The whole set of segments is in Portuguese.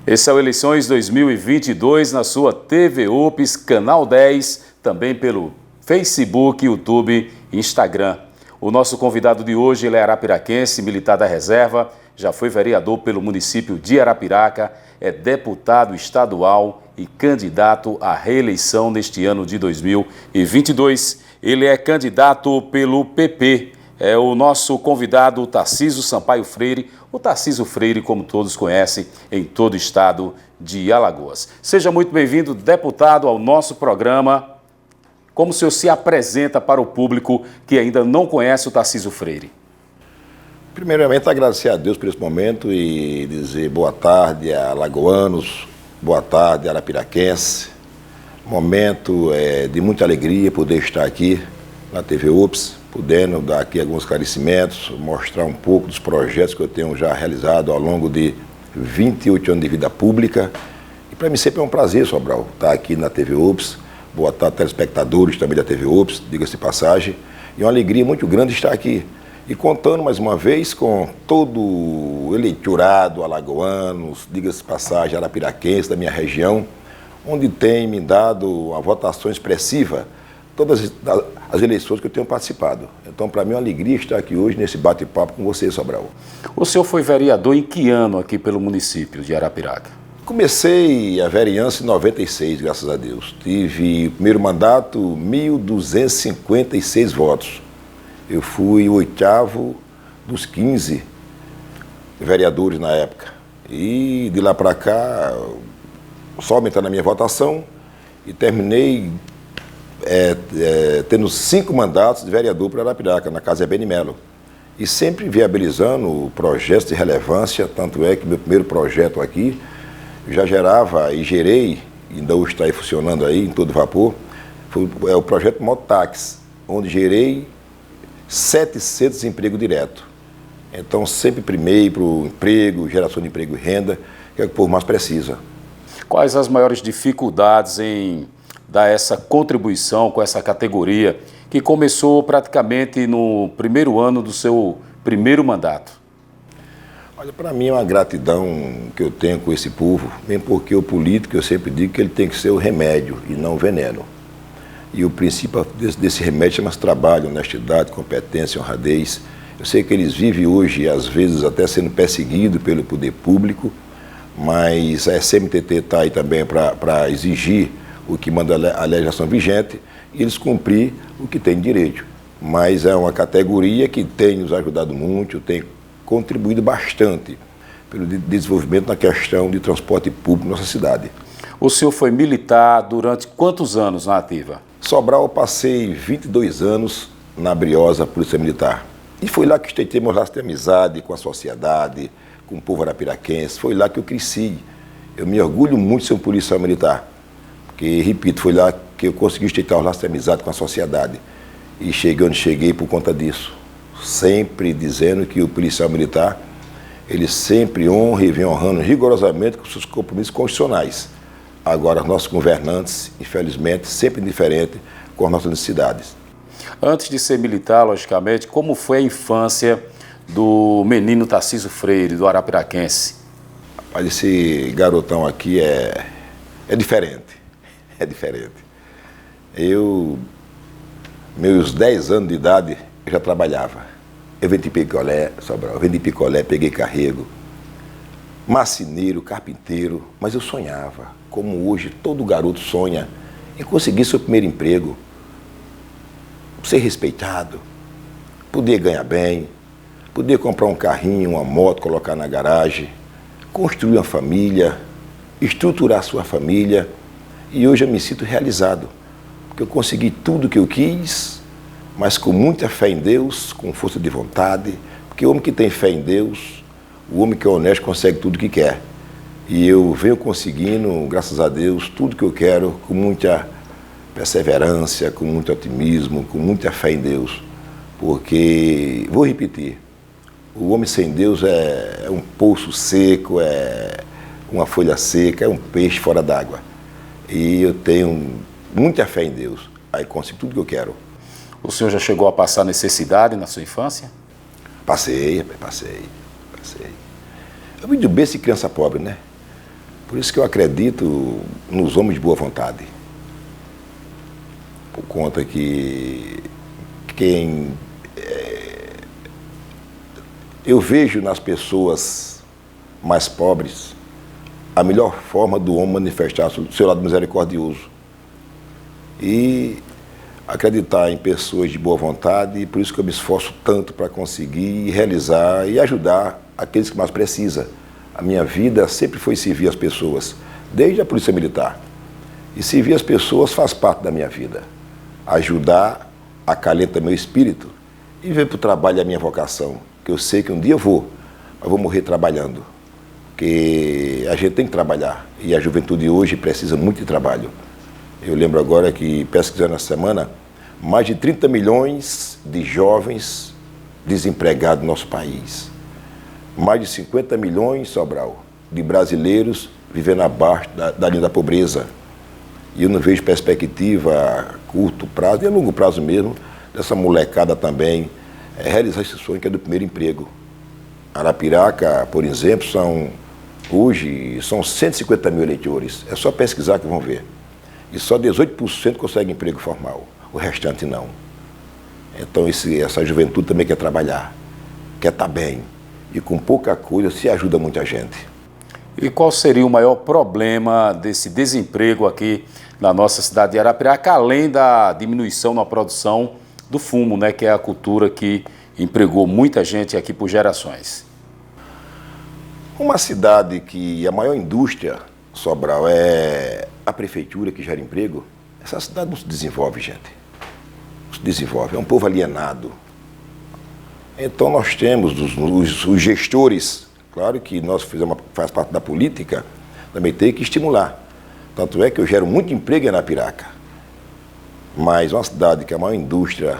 Esse é o Eleições 2022 na sua TV UPS, Canal 10, também pelo Facebook, YouTube e Instagram. O nosso convidado de hoje ele é arapiraquense, militar da reserva, já foi vereador pelo município de Arapiraca, é deputado estadual e candidato à reeleição neste ano de 2022. Ele é candidato pelo PP. É o nosso convidado Tarcísio Sampaio Freire, o Tarcísio Freire, como todos conhecem, em todo o estado de Alagoas. Seja muito bem-vindo, deputado, ao nosso programa. Como o senhor se apresenta para o público que ainda não conhece o Tarcísio Freire? Primeiramente, agradecer a Deus por esse momento e dizer boa tarde a alagoanos, boa tarde a arapiraquense. Momento de muita alegria poder estar aqui na TV UPS, podendo dar aqui alguns esclarecimentos, mostrar um pouco dos projetos que eu tenho já realizado ao longo de 28 anos de vida pública. E para mim sempre é um prazer, Sobral, estar aqui na TV UPS. Boa tarde, telespectadores também da TV UPS, diga-se de passagem. E uma alegria muito grande estar aqui. E contando mais uma vez com todo o eleitorado alagoano, diga-se de passagem, arapiraquense da minha região, onde tem me dado uma votação expressiva todas as eleições que eu tenho participado. Então, para mim, é uma alegria estar aqui hoje nesse bate-papo com você, Sobral. O senhor foi vereador em que ano aqui pelo município de Arapiraca? Comecei a vereança em 96, graças a Deus. Tive o primeiro mandato, 1.256 votos. Eu fui o 8º dos 15 vereadores na época. E de lá para cá, só aumentando a minha votação e terminei tendo 5 mandatos de vereador para Arapiraca, na Casa Ebeni Melo. E sempre viabilizando projetos de relevância, tanto é que meu primeiro projeto aqui já gerava e gerei, ainda hoje está aí funcionando aí em todo vapor, é o projeto Mototáxi, onde gerei 700 empregos direto. Então sempre primei para o emprego, geração de emprego e renda, que é o que o povo mais precisa. Quais as maiores dificuldades em dar essa contribuição com essa categoria que começou praticamente no primeiro ano do seu primeiro mandato? Olha, para mim é uma gratidão que eu tenho com esse povo, mesmo porque o político, eu sempre digo que ele tem que ser o remédio e não o veneno. E o princípio desse remédio chama-se trabalho, honestidade, competência, honradez. Eu sei que eles vivem hoje, às vezes, até sendo perseguidos pelo poder público, mas a SMTT está aí também para exigir o que manda a legislação vigente e eles cumprir o que tem direito. Mas é uma categoria que tem nos ajudado muito, tem contribuído bastante pelo desenvolvimento na questão de transporte público na nossa cidade. O senhor foi militar durante quantos anos na ativa? Sobral, eu passei 22 anos na Briosa Polícia Militar. E foi lá que estreitei meus laços de amizade com a sociedade, com o povo arapiraquense. Foi lá que eu cresci. Eu me orgulho muito de ser um policial militar. Porque, repito, foi lá que eu consegui estreitar os laços de amizade com a sociedade. E cheguei onde cheguei por conta disso. Sempre dizendo que o policial militar, ele sempre honra e vem honrando rigorosamente com seus compromissos constitucionais. Agora, os nossos governantes, infelizmente, sempre indiferentes com as nossas necessidades. Antes de ser militar, logicamente, como foi a infância do menino Tarcísio Freire, do arapiraquense? Rapaz, esse garotão aqui é diferente. É diferente. Meus 10 anos de idade, eu já trabalhava. Eu vendi picolé, Sobral, vendi picolé, peguei carrego, marceneiro, carpinteiro, mas eu sonhava, como hoje todo garoto sonha, em conseguir seu primeiro emprego, ser respeitado, poder ganhar bem, poder comprar um carrinho, uma moto, colocar na garagem, construir uma família, estruturar sua família. E hoje eu me sinto realizado, porque eu consegui tudo o que eu quis, mas com muita fé em Deus, com força de vontade, porque o homem que tem fé em Deus, o homem que é honesto consegue tudo o que quer. E eu venho conseguindo, graças a Deus, tudo que eu quero, com muita perseverança, com muito otimismo, com muita fé em Deus. Porque, vou repetir, o homem sem Deus é um poço seco, é uma folha seca, é um peixe fora d'água. E eu tenho muita fé em Deus, aí consigo tudo que eu quero. O senhor já chegou a passar necessidade na sua infância? Passei. Eu vim de berço de criança pobre, né? Por isso que eu acredito nos homens de boa vontade. Por conta que eu vejo nas pessoas mais pobres a melhor forma do homem manifestar o seu lado misericordioso. E acreditar em pessoas de boa vontade, e por isso que eu me esforço tanto para conseguir realizar e ajudar aqueles que mais precisam. A minha vida sempre foi servir as pessoas, desde a Polícia Militar. E servir as pessoas faz parte da minha vida. Ajudar acalenta meu espírito e ver para o trabalho a minha vocação, que eu sei que um dia eu vou, mas vou morrer trabalhando. Porque a gente tem que trabalhar e a juventude hoje precisa muito de trabalho. Eu lembro agora que, pesquisando essa semana, mais de 30 milhões de jovens desempregados no nosso país. Mais de 50 milhões, Sobral, de brasileiros vivendo abaixo da linha da pobreza. E eu não vejo perspectiva a curto prazo e a longo prazo mesmo dessa molecada também realizar esse sonho que é do primeiro emprego. Arapiraca, por exemplo, hoje são 150 mil eleitores. É só pesquisar que vão ver. E só 18% consegue emprego formal. O restante não. Então essa juventude também quer trabalhar, quer estar bem. E com pouca coisa se ajuda muita gente. E qual seria o maior problema desse desemprego aqui na nossa cidade de Arapiraca, além da diminuição na produção do fumo, né, que é a cultura que empregou muita gente aqui por gerações? Uma cidade que a maior indústria, Sobral, é a prefeitura que gera emprego, essa cidade não se desenvolve, gente. Não se desenvolve, é um povo alienado. Então nós temos os gestores, claro que nós faz parte da política, também tem que estimular. Tanto é que eu gero muito emprego em Arapiraca. Mas uma cidade que a maior indústria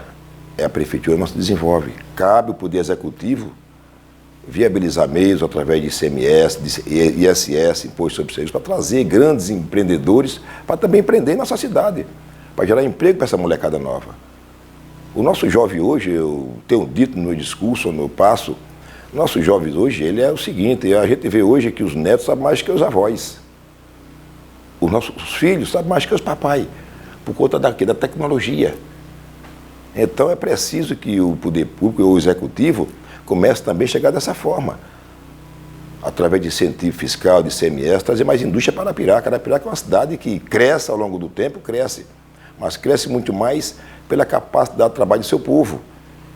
é a prefeitura, não se desenvolve. Cabe o Poder Executivo viabilizar meios através de ICMS, de ISS, Imposto sobre Serviço, para trazer grandes empreendedores para também empreender em nossa cidade, para gerar emprego para essa molecada nova. O nosso jovem hoje, eu tenho dito no meu discurso, no meu passo, o nosso jovem hoje, ele é o seguinte, a gente vê hoje que os netos sabem mais que os avós. Os nossos filhos sabem mais que os papai, por conta da tecnologia. Então é preciso que o poder público ou o executivo comece também a chegar dessa forma. Através de incentivo fiscal, de ICMS, trazer mais indústria para Arapiraca. Arapiraca é uma cidade que cresce ao longo do tempo, cresce. Mas cresce muito mais pela capacidade de trabalho do seu povo.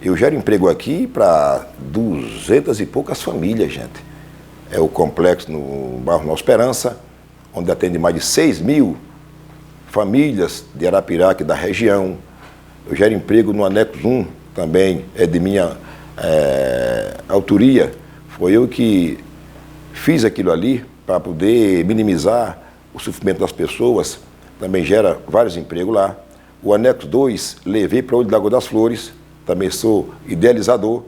Eu gero emprego aqui para 200 e poucas famílias, gente. É o complexo no bairro Nova Esperança, onde atende mais de 6 mil famílias de Arapiraca e da região. Eu gero emprego no Anexo 1, também é de minha autoria. Foi eu que fiz aquilo ali para poder minimizar o sofrimento das pessoas. Também gera vários empregos lá. O Anexo 2, levei para o Olho da Lagoa das Flores, também sou idealizador.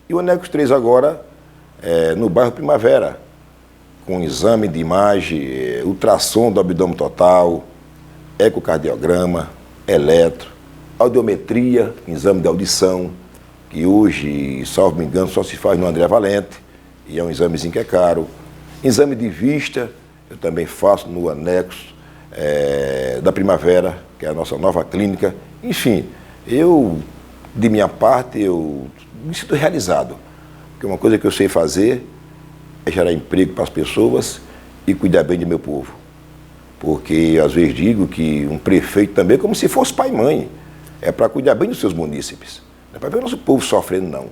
E o Anexo 3 agora, no bairro Primavera, com exame de imagem, ultrassom do abdômen total, ecocardiograma, eletro, audiometria, exame de audição, que hoje, salvo me engano, só se faz no André Valente, e é um examezinho que é caro. Exame de vista, eu também faço no anexo da Primavera, que é a nossa nova clínica. Enfim, de minha parte, eu me sinto realizado, porque uma coisa que eu sei fazer é gerar emprego para as pessoas e cuidar bem do meu povo. Porque, às vezes, digo que um prefeito também é como se fosse pai e mãe, é para cuidar bem dos seus munícipes. Não é para ver o nosso povo sofrendo, não.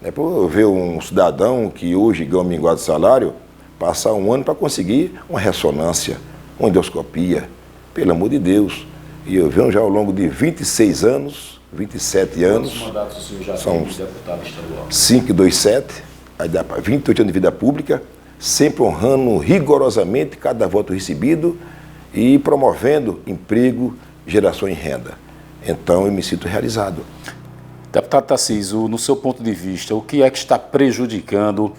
Não é para ver um cidadão que hoje ganha um minguado de salário, passar um ano para conseguir uma ressonância, uma endoscopia. Pelo amor de Deus. E eu venho já ao longo de 26 anos, 27 anos. Quantos mandatos o senhor já são tem de deputado estadual? 5 e 2, 7, aí dá para 28 anos de vida pública, sempre honrando rigorosamente cada voto recebido e promovendo emprego, geração e renda. Então eu me sinto realizado. Deputado Tarcísio, no seu ponto de vista, o que é que está prejudicando,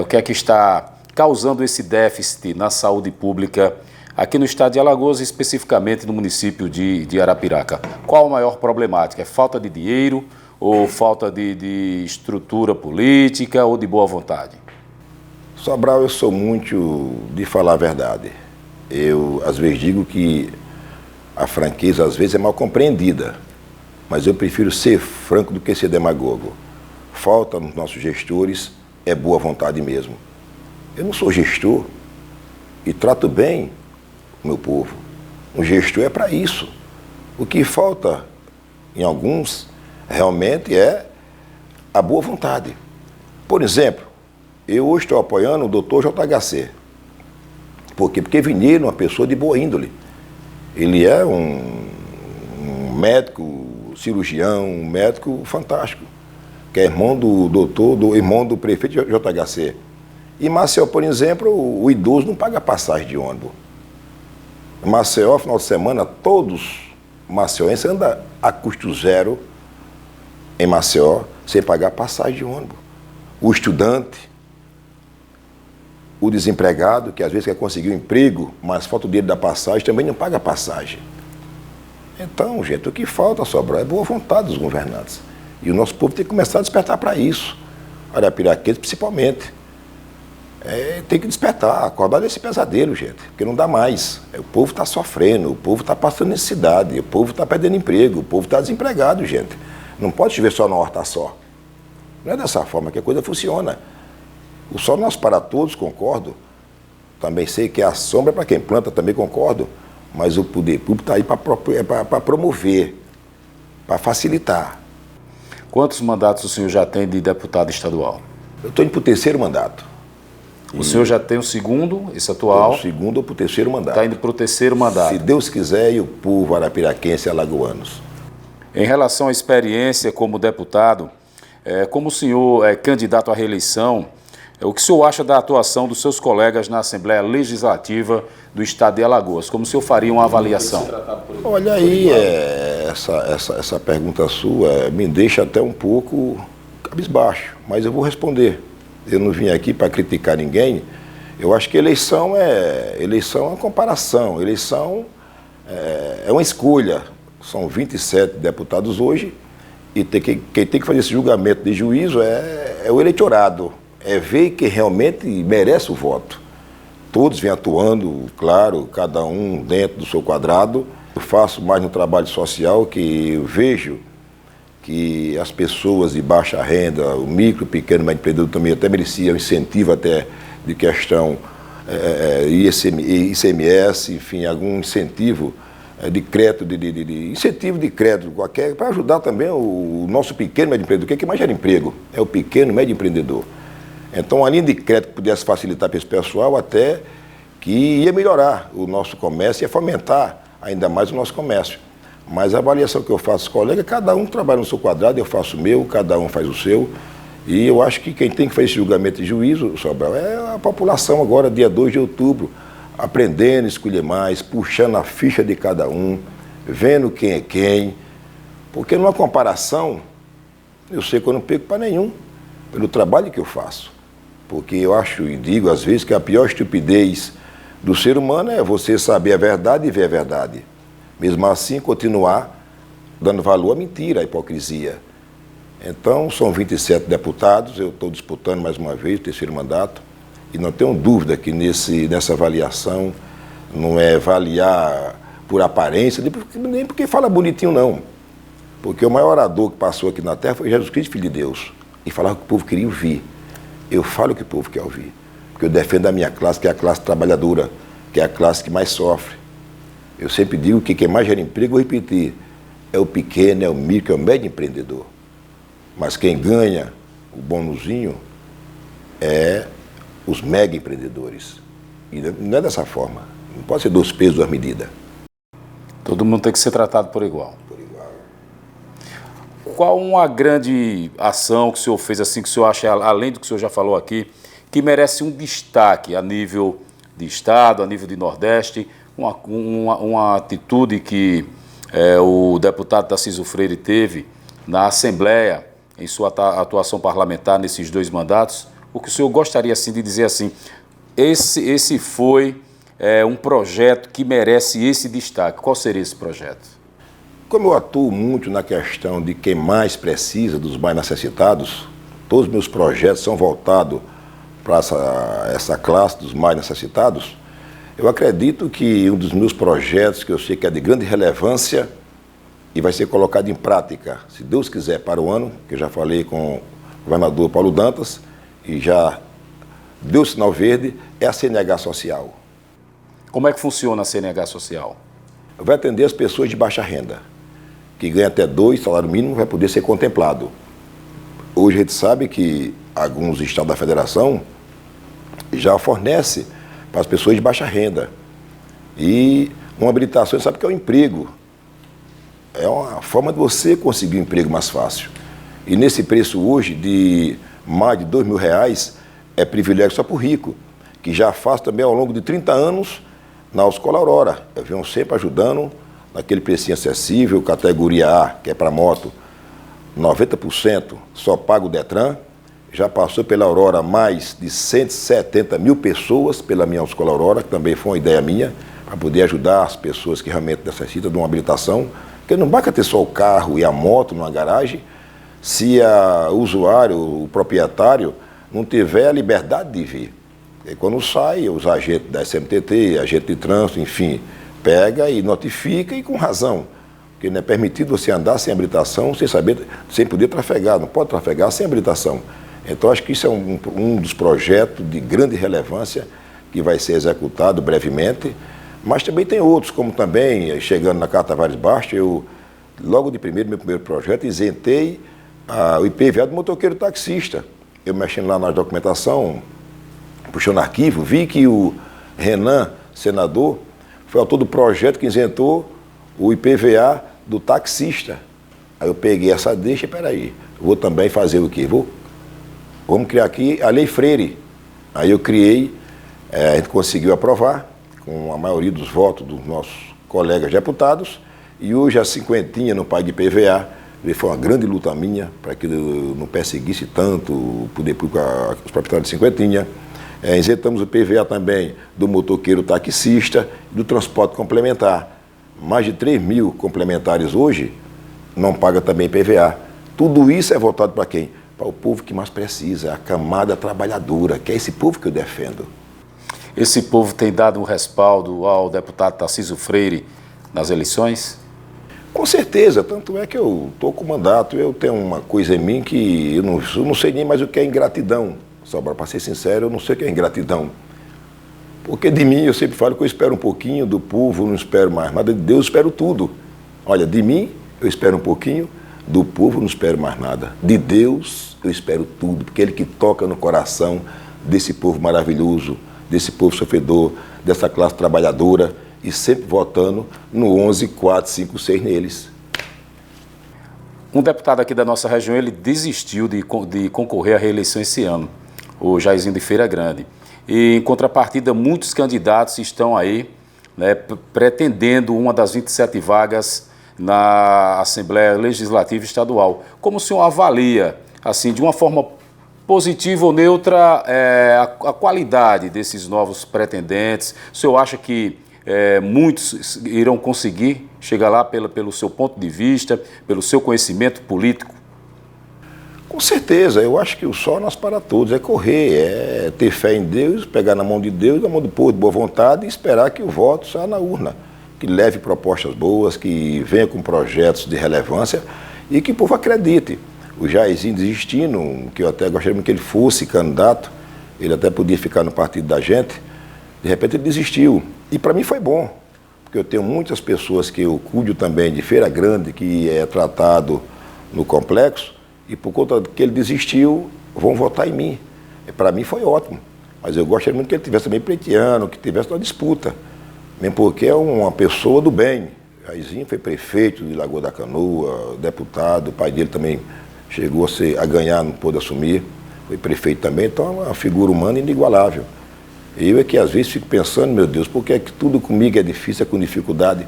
o que é que está causando esse déficit na saúde pública aqui no estado de Alagoas, especificamente no município de Arapiraca? Qual a maior problemática? É falta de dinheiro ou falta de estrutura política ou de boa vontade? Sobral, eu sou muito de falar a verdade. Eu, às vezes, digo que a franqueza, às vezes, é mal compreendida, mas eu prefiro ser franco do que ser demagogo. Falta nos nossos gestores é boa vontade mesmo. Eu não sou gestor e trato bem o meu povo. Um gestor é para isso. O que falta em alguns realmente é a boa vontade. Por exemplo, eu hoje estou apoiando o doutor JHC. Por quê? Porque Vineiro é uma pessoa de boa índole. Ele é um médico, cirurgião, um médico fantástico, que é irmão do doutor, irmão do prefeito JHC. E Maceió, por exemplo, o idoso não paga passagem de ônibus. Maceió, final de semana, todos maceióenses andam a custo zero em Maceió, sem pagar passagem de ônibus. O estudante, o desempregado, que às vezes quer conseguir um emprego, mas falta o dinheiro da passagem, também não paga passagem. Então, gente, o que falta, Sobral, é boa vontade dos governantes. E o nosso povo tem que começar a despertar para isso. Arapiraquense, principalmente. Tem que despertar, acordar desse pesadelo, gente, porque não dá mais. O povo está sofrendo, o povo está passando necessidade, o povo está perdendo emprego, o povo está desempregado, gente. Não pode chover só na horta só. Não é dessa forma que a coisa funciona. O sol nasce para todos, concordo. Também sei que a sombra é para quem planta, também concordo. Mas o poder público está aí para promover, para facilitar. Quantos mandatos o senhor já tem de deputado estadual? Eu estou indo para o terceiro mandato. O senhor já tem o segundo, esse atual? O segundo ou para o terceiro mandato. Está indo para o terceiro mandato. Se Deus quiser, e o povo arapiraquense e alagoanos. Em relação à experiência como deputado, como o senhor é candidato à reeleição, o que o senhor acha da atuação dos seus colegas na Assembleia Legislativa do Estado de Alagoas? Como o senhor faria uma avaliação? Olha aí, essa pergunta sua me deixa até um pouco cabisbaixo, mas eu vou responder. Eu não vim aqui para criticar ninguém. Eu acho que eleição é uma comparação, eleição é uma escolha. São 27 deputados hoje e quem tem que fazer esse julgamento de juízo é o eleitorado. É ver quem realmente merece o voto. Todos vêm atuando, claro, cada um dentro do seu quadrado. Eu faço mais no trabalho social, que eu vejo que as pessoas de baixa renda, o micro, pequeno, médio empreendedor também até merecia um incentivo até de questão ICMS, enfim, algum incentivo de crédito, incentivo de crédito qualquer, para ajudar também o nosso pequeno médio empreendedor, que mais gera emprego, é o pequeno médio empreendedor. Então, a linha de crédito que pudesse facilitar para esse pessoal, até que ia melhorar o nosso comércio, ia fomentar ainda mais o nosso comércio. Mas a avaliação que eu faço, colega, cada um trabalha no seu quadrado, eu faço o meu, cada um faz o seu. E eu acho que quem tem que fazer esse julgamento de juízo, Sobral, é a população agora, dia 2 de outubro, aprendendo a escolher mais, puxando a ficha de cada um, vendo quem é quem. Porque numa comparação, eu sei que eu não pego para nenhum, pelo trabalho que eu faço. Porque eu acho e digo às vezes que a pior estupidez do ser humano é você saber a verdade e ver a verdade. Mesmo assim, continuar dando valor à mentira, à hipocrisia. Então, são 27 deputados, eu estou disputando mais uma vez o terceiro mandato, e não tenho dúvida que nessa avaliação não é avaliar por aparência, nem porque fala bonitinho, não. Porque o maior orador que passou aqui na Terra foi Jesus Cristo, Filho de Deus, e falava que o povo queria ouvir. Eu falo o que o povo quer ouvir, porque eu defendo a minha classe, que é a classe trabalhadora, que é a classe que mais sofre. Eu sempre digo que quem mais gera emprego, vou repetir, é o pequeno, é o micro, é o médio empreendedor. Mas quem ganha o bonuzinho é os mega empreendedores. E não é dessa forma. Não pode ser 2 pesos, 2 medidas. Todo mundo tem que ser tratado por igual. Por igual. Qual uma grande ação que o senhor fez, assim, que o senhor acha, além do que o senhor já falou aqui, que merece um destaque a nível de Estado, a nível de Nordeste, uma atitude que o deputado Tarcísio Freire teve na Assembleia, em sua atuação parlamentar nesses 2 mandatos, o que o senhor gostaria assim, de dizer assim, esse foi um projeto que merece esse destaque. Qual seria esse projeto? Como eu atuo muito na questão de quem mais precisa, dos mais necessitados, todos os meus projetos são voltados para essa classe dos mais necessitados, eu acredito que um dos meus projetos, que eu sei que é de grande relevância e vai ser colocado em prática, se Deus quiser, para o ano, que eu já falei com o governador Paulo Dantas e já deu sinal verde, é a CNH Social. Como é que funciona a CNH Social? Vai atender as pessoas de baixa renda, que ganham até 2 salários mínimos, vai poder ser contemplado. Hoje a gente sabe que alguns estados da federação já fornecem para as pessoas de baixa renda. E uma habilitação, sabe que é um emprego. É uma forma de você conseguir um emprego mais fácil. E nesse preço hoje de mais de R$2.000, é privilégio só para o rico, que já faz também ao longo de 30 anos na Autoescola Aurora. Eu venho sempre ajudando naquele precinho acessível, categoria A, que é para moto, 90% só paga o Detran. Já passou pela Aurora mais de 170 mil pessoas pela minha Autoescola Aurora, que também foi uma ideia minha, para poder ajudar as pessoas que realmente necessitam de uma habilitação. Porque não basta ter só o carro e a moto numa garagem, se o usuário, o proprietário, não tiver a liberdade de vir. E quando sai, os agentes da SMTT, agente de trânsito, enfim, pega e notifica, e com razão. Porque não é permitido você andar sem habilitação, sem poder trafegar, não pode trafegar sem habilitação. Então, acho que isso é um dos projetos de grande relevância que vai ser executado brevemente, mas também tem outros, como também, chegando na Carta Tavares Bastos, eu, logo de meu primeiro projeto, isentei o IPVA do motoqueiro taxista. Eu mexendo lá na documentação, puxando arquivo, vi que o Renan, senador, foi autor do projeto que isentou o IPVA do taxista. Aí eu peguei essa deixa, peraí, vou também fazer o quê? Vamos criar aqui a Lei Freire. Aí eu criei, a gente conseguiu aprovar, com a maioria dos votos dos nossos colegas deputados, e hoje a cinquentinha no pague de IPVA, foi uma grande luta minha para que eu não perseguisse tanto o poder público, os proprietários de cinquentinha. Isentamos o IPVA também do motoqueiro taxista e do transporte complementar. Mais de 3 mil complementares hoje não pagam também IPVA. Tudo isso é voltado para quem? Para o povo que mais precisa, a camada trabalhadora, que é esse povo que eu defendo. Esse povo tem dado um respaldo ao deputado Tarcísio Freire nas eleições? Com certeza, tanto é que eu estou com mandato, eu tenho uma coisa em mim que eu não sei nem mais o que é ingratidão. Só para ser sincero, eu não sei o que é ingratidão. Porque de mim eu sempre falo que eu espero um pouquinho, do povo não espero mais nada, de Deus eu espero tudo. Olha, de mim eu espero um pouquinho, do povo não espero mais nada. De Deus eu espero tudo, porque Ele que toca no coração desse povo maravilhoso, desse povo sofredor, dessa classe trabalhadora, e sempre votando no 11, 4, 5, 6 neles. Um deputado aqui da nossa região, ele desistiu de concorrer à reeleição esse ano, o Jairzinho de Feira Grande. E, em contrapartida, muitos candidatos estão aí, né, pretendendo uma das 27 vagas na Assembleia Legislativa Estadual. Como o senhor avalia, assim, de uma forma positiva ou neutra, a qualidade desses novos pretendentes? O senhor acha que muitos irão conseguir chegar lá pelo seu ponto de vista, pelo seu conhecimento político? Com certeza, eu acho que o sol nasce para todos, é correr, é ter fé em Deus, pegar na mão de Deus, na mão do povo de boa vontade e esperar que o voto saia na urna, que leve propostas boas, que venha com projetos de relevância e que o povo acredite. O Jairzinho desistindo, que eu até gostaria que ele fosse candidato, ele até podia ficar no partido da gente, de repente ele desistiu. E para mim foi bom, porque eu tenho muitas pessoas que eu cuido também de Feira Grande, que é tratado no complexo, e por conta que ele desistiu, vão votar em mim. Para mim foi ótimo, mas eu gostaria muito que ele tivesse também pleiteando, que tivesse uma disputa, mesmo porque é uma pessoa do bem. Jairzinho foi prefeito de Lagoa da Canoa, deputado, o pai dele também chegou a ganhar, não pôde assumir, foi prefeito também, então é uma figura humana inigualável. Eu é que às vezes fico pensando, meu Deus, por que é que tudo comigo é difícil, é com dificuldade?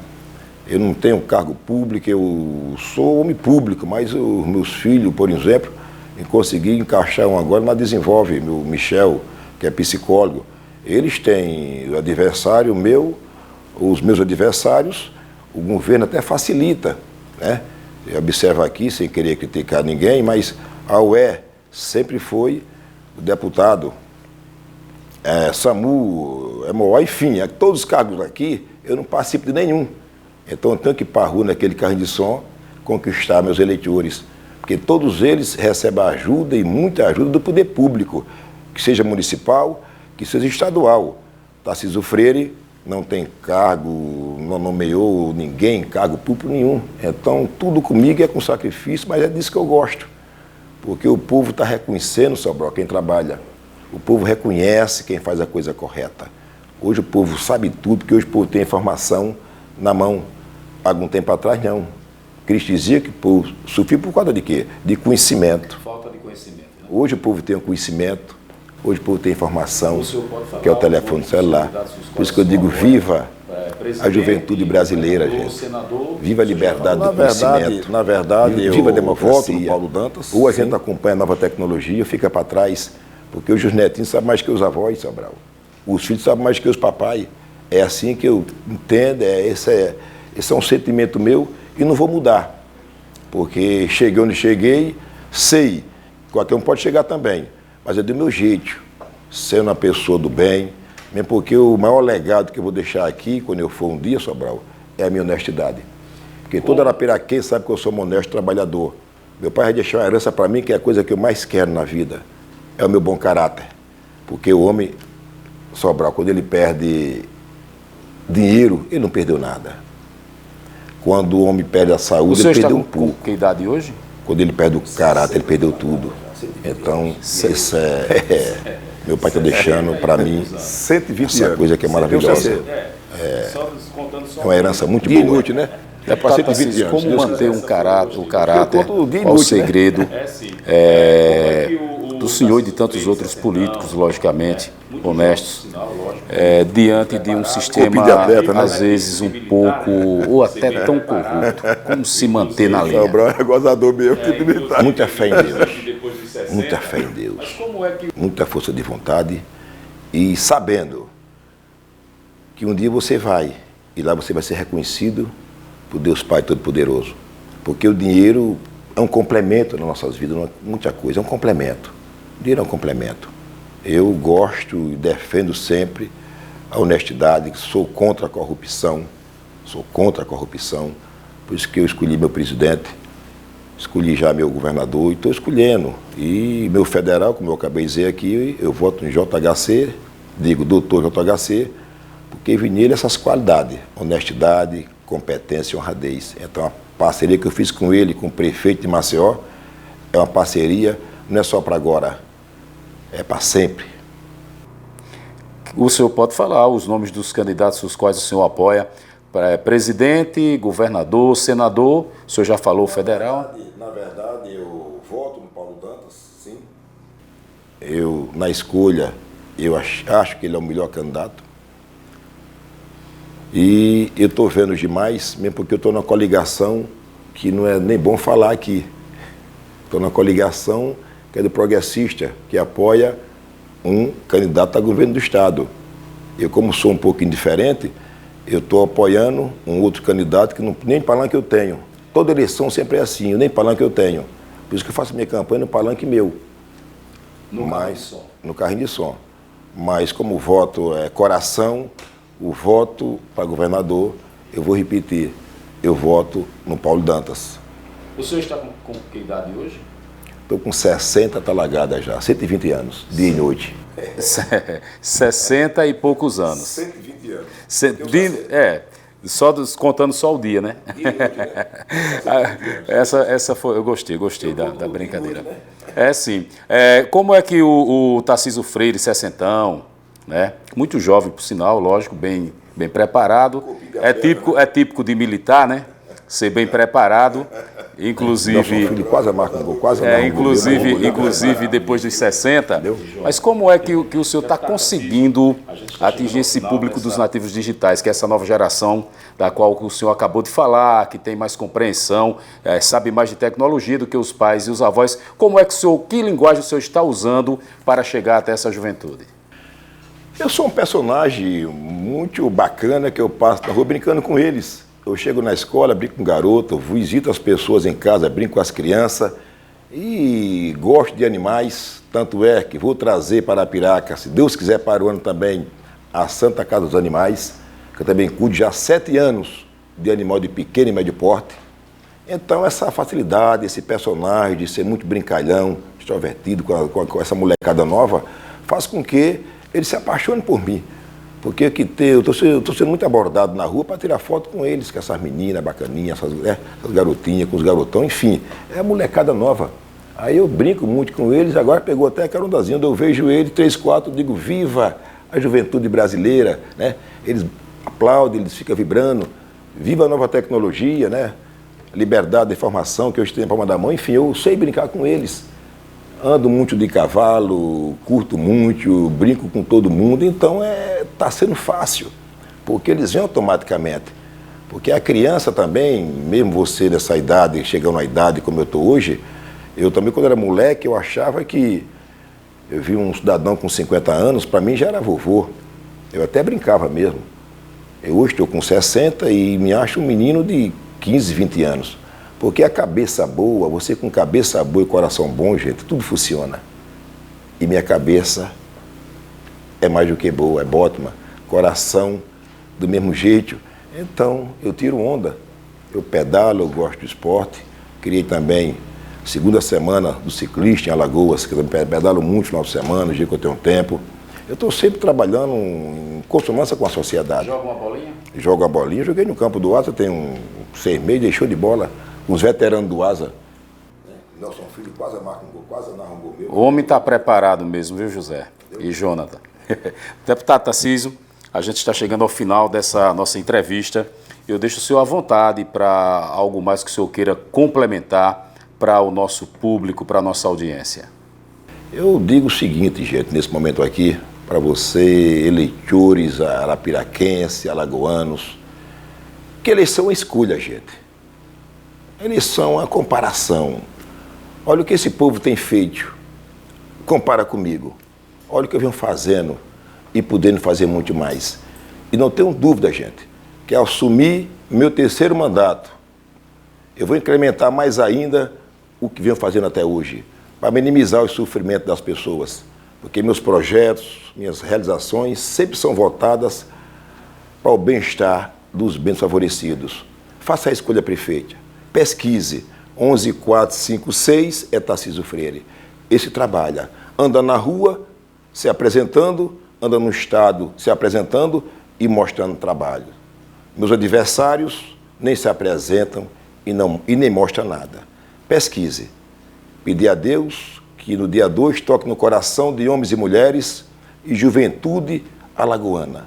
Eu não tenho cargo público, eu sou homem público, mas os meus filhos, por exemplo, eu consegui encaixar um agora na Desenvolve, meu Michel, que é psicólogo. Eles têm o adversário meu, os meus adversários, o governo até facilita, né? Eu observo aqui, sem querer criticar ninguém, mas a UE sempre foi o deputado SAMU, MOA, enfim, todos os cargos aqui, eu não participo de nenhum. Então eu tenho que ir para a rua naquele carrinho de som, conquistar meus eleitores. Porque todos eles recebem ajuda e muita ajuda do poder público, que seja municipal, que seja estadual. Tarcísio Freire não tem cargo, não nomeou ninguém, cargo público nenhum. Então tudo comigo é com sacrifício, mas é disso que eu gosto. Porque o povo está reconhecendo, Sobral, quem trabalha. O povo reconhece quem faz a coisa correta. Hoje o povo sabe tudo, porque hoje o povo tem informação na mão. Algum tempo atrás, não. Cristo dizia que o povo sofria por causa de quê? De conhecimento. Falta de conhecimento. Né? Hoje o povo tem o conhecimento, hoje o povo tem informação, que é o telefone celular. Por isso que eu digo, viva a juventude brasileira, gente. Viva a liberdade do conhecimento. Na verdade, viva a eu democracia. voto no Paulo Dantas. Ou a gente acompanha a nova tecnologia, fica para trás, porque hoje os netinhos sabem mais que os avós, Sobral. Os filhos sabem mais que os papais. É assim que eu entendo, esse é um sentimento meu e não vou mudar. Porque cheguei onde cheguei, sei, qualquer um pode chegar também, mas é do meu jeito, sendo uma pessoa do bem, mesmo porque o maior legado que eu vou deixar aqui, quando eu for um dia, Sobral, é a minha honestidade. Porque toda arapiraquense sabe que eu sou um honesto trabalhador. Meu pai vai deixar uma herança para mim, que é a coisa que eu mais quero na vida, é o meu bom caráter. Porque o homem, Sobral, quando ele perde dinheiro, ele não perdeu nada. Quando o homem perde a saúde, ele perdeu um pouco. Que idade hoje? Quando ele perde o caráter, ele perdeu tudo. Então, isso meu pai está deixando para mim 120 essa anos. coisa que é maravilhosa. É uma herança muito Dia e boa. noite, né? É para 120 anos. Como manter um caráter, o caráter, dia e qual o noite, né? segredo do senhor e de tantos outros políticos, logicamente, honestos, diante de um sistema, de atleta, né? às vezes, um pouco, ou até tão corrupto. Como se manter na linha? Sobral é gozador mesmo, tem que militar. Muita fé em Deus. Muita fé em Deus. Muita força de vontade e sabendo que um dia você vai e lá você vai ser reconhecido por Deus Pai Todo-Poderoso. Porque o dinheiro é um complemento nas nossas vidas, não é muita coisa, é um complemento. O dinheiro é um complemento. Eu gosto e defendo sempre a honestidade, sou contra a corrupção, por isso que eu escolhi meu presidente, escolhi já meu governador e estou escolhendo. E meu federal, como eu acabei de dizer aqui, eu voto no JHC, digo doutor JHC, porque vi nele essas qualidades, honestidade, competência e honradez. Então a parceria que eu fiz com ele, com o prefeito de Maceió, é uma parceria, não é só para agora, é para sempre. O senhor pode falar os nomes dos candidatos os quais o senhor apoia, presidente, governador, senador, o senhor já falou federal? Na verdade, eu voto no Paulo Dantas, sim. Eu, na escolha, eu acho que ele é o melhor candidato. E eu estou vendo demais, mesmo porque eu estou numa coligação que não é nem bom falar aqui. Estou numa coligação que é do progressista, que apoia um candidato a governo do Estado. Eu, como sou um pouco indiferente, eu estou apoiando um outro candidato que nem palanque eu tenho. Toda eleição sempre é assim, eu nem palanque eu tenho. Por isso que eu faço minha campanha no palanque meu. No carrinho de som. Mas como o voto é coração, o voto para governador, eu vou repetir, eu voto no Paulo Dantas. O senhor está com que idade hoje? Estou com 60 talagadas já, 120 anos, dia e noite. 60 e poucos anos. 120 anos. Contando só o dia, né? Essa foi, eu gostei da brincadeira. É sim. Como é que o Tarcísio Freire, sessentão, né? Muito jovem, por sinal, lógico, bem preparado. É típico de militar, né? Ser bem preparado. Inclusive, quase marca um gol, inclusive depois dos 60. Mas como é que o senhor está conseguindo atingir esse público dos nativos digitais, que é essa nova geração da qual o senhor acabou de falar, que tem mais compreensão, sabe mais de tecnologia do que os pais e os avós? Como é que linguagem o senhor está usando para chegar até essa juventude? Eu sou um personagem muito bacana que eu passo na rua brincando com eles. Eu chego na escola, brinco com garoto, visito as pessoas em casa, brinco com as crianças. E gosto de animais, tanto é que vou trazer para Arapiraca, se Deus quiser, para o ano também, a Santa Casa dos Animais, que eu também cuido já há 7 anos de animal de pequeno e médio porte. Então, essa facilidade, esse personagem de ser muito brincalhão, extrovertido com essa molecada nova, faz com que eles se apaixonem por mim. Porque eu estou sendo muito abordado na rua para tirar foto com eles, com essas meninas bacaninhas, essas garotinhas, com os garotão, enfim, é a molecada nova. Aí eu brinco muito com eles, agora pegou até a carondazinha, eu vejo eles, 3, 4, digo, viva a juventude brasileira, né? Eles aplaudem, eles ficam vibrando, viva a nova tecnologia, né? Liberdade de informação que hoje tem na palma da mão, enfim, eu sei brincar com eles. Ando muito de cavalo, curto muito, brinco com todo mundo, então está sendo fácil, porque eles vêm automaticamente. Porque a criança também, mesmo você nessa idade, chegando à idade como eu estou hoje, eu também quando era moleque eu achava que eu vi um cidadão com 50 anos, para mim já era vovô, eu até brincava mesmo. Eu hoje estou com 60 e me acho um menino de 15, 20 anos. Porque a cabeça boa, você com cabeça boa e coração bom, gente, tudo funciona. E minha cabeça é mais do que boa, é ótima. Coração do mesmo jeito. Então, eu tiro onda. Eu pedalo, eu gosto do esporte. Criei também segunda semana do ciclista em Alagoas, que eu pedalo muito no final de semana, no dia que eu tenho tempo. Eu estou sempre trabalhando em consonância com a sociedade. Joga uma bolinha? Jogo a bolinha. Joguei no campo do Asa, tem 6 meses, deixou de bola. Os veteranos do Asa. Nelson Filho quase marca um gol, quase narra um gol meu. O homem está preparado mesmo, viu, José? E Jonathan. Deputado Tarcísio, a gente está chegando ao final dessa nossa entrevista. Eu deixo o senhor à vontade para algo mais que o senhor queira complementar para o nosso público, para a nossa audiência. Eu digo o seguinte, gente, nesse momento aqui, para você, eleitores arapiraquenses, alagoanos, que eleição é escolha, gente. Eleição é uma comparação. Olha o que esse povo tem feito. Compara comigo. Olha o que eu venho fazendo e podendo fazer muito mais. E não tenho dúvida, gente, que ao assumir meu 3º mandato, eu vou incrementar mais ainda o que venho fazendo até hoje, para minimizar o sofrimento das pessoas. Porque meus projetos, minhas realizações sempre são voltadas para o bem-estar dos bem favorecidos. Faça a escolha perfeita. Pesquise. 11456 é Tarcísio Freire. Esse trabalha. Anda na rua, se apresentando, anda no estado, se apresentando e mostrando trabalho. Meus adversários nem se apresentam e nem mostram nada. Pesquise. Pedir a Deus que no dia 2 toque no coração de homens e mulheres e juventude alagoana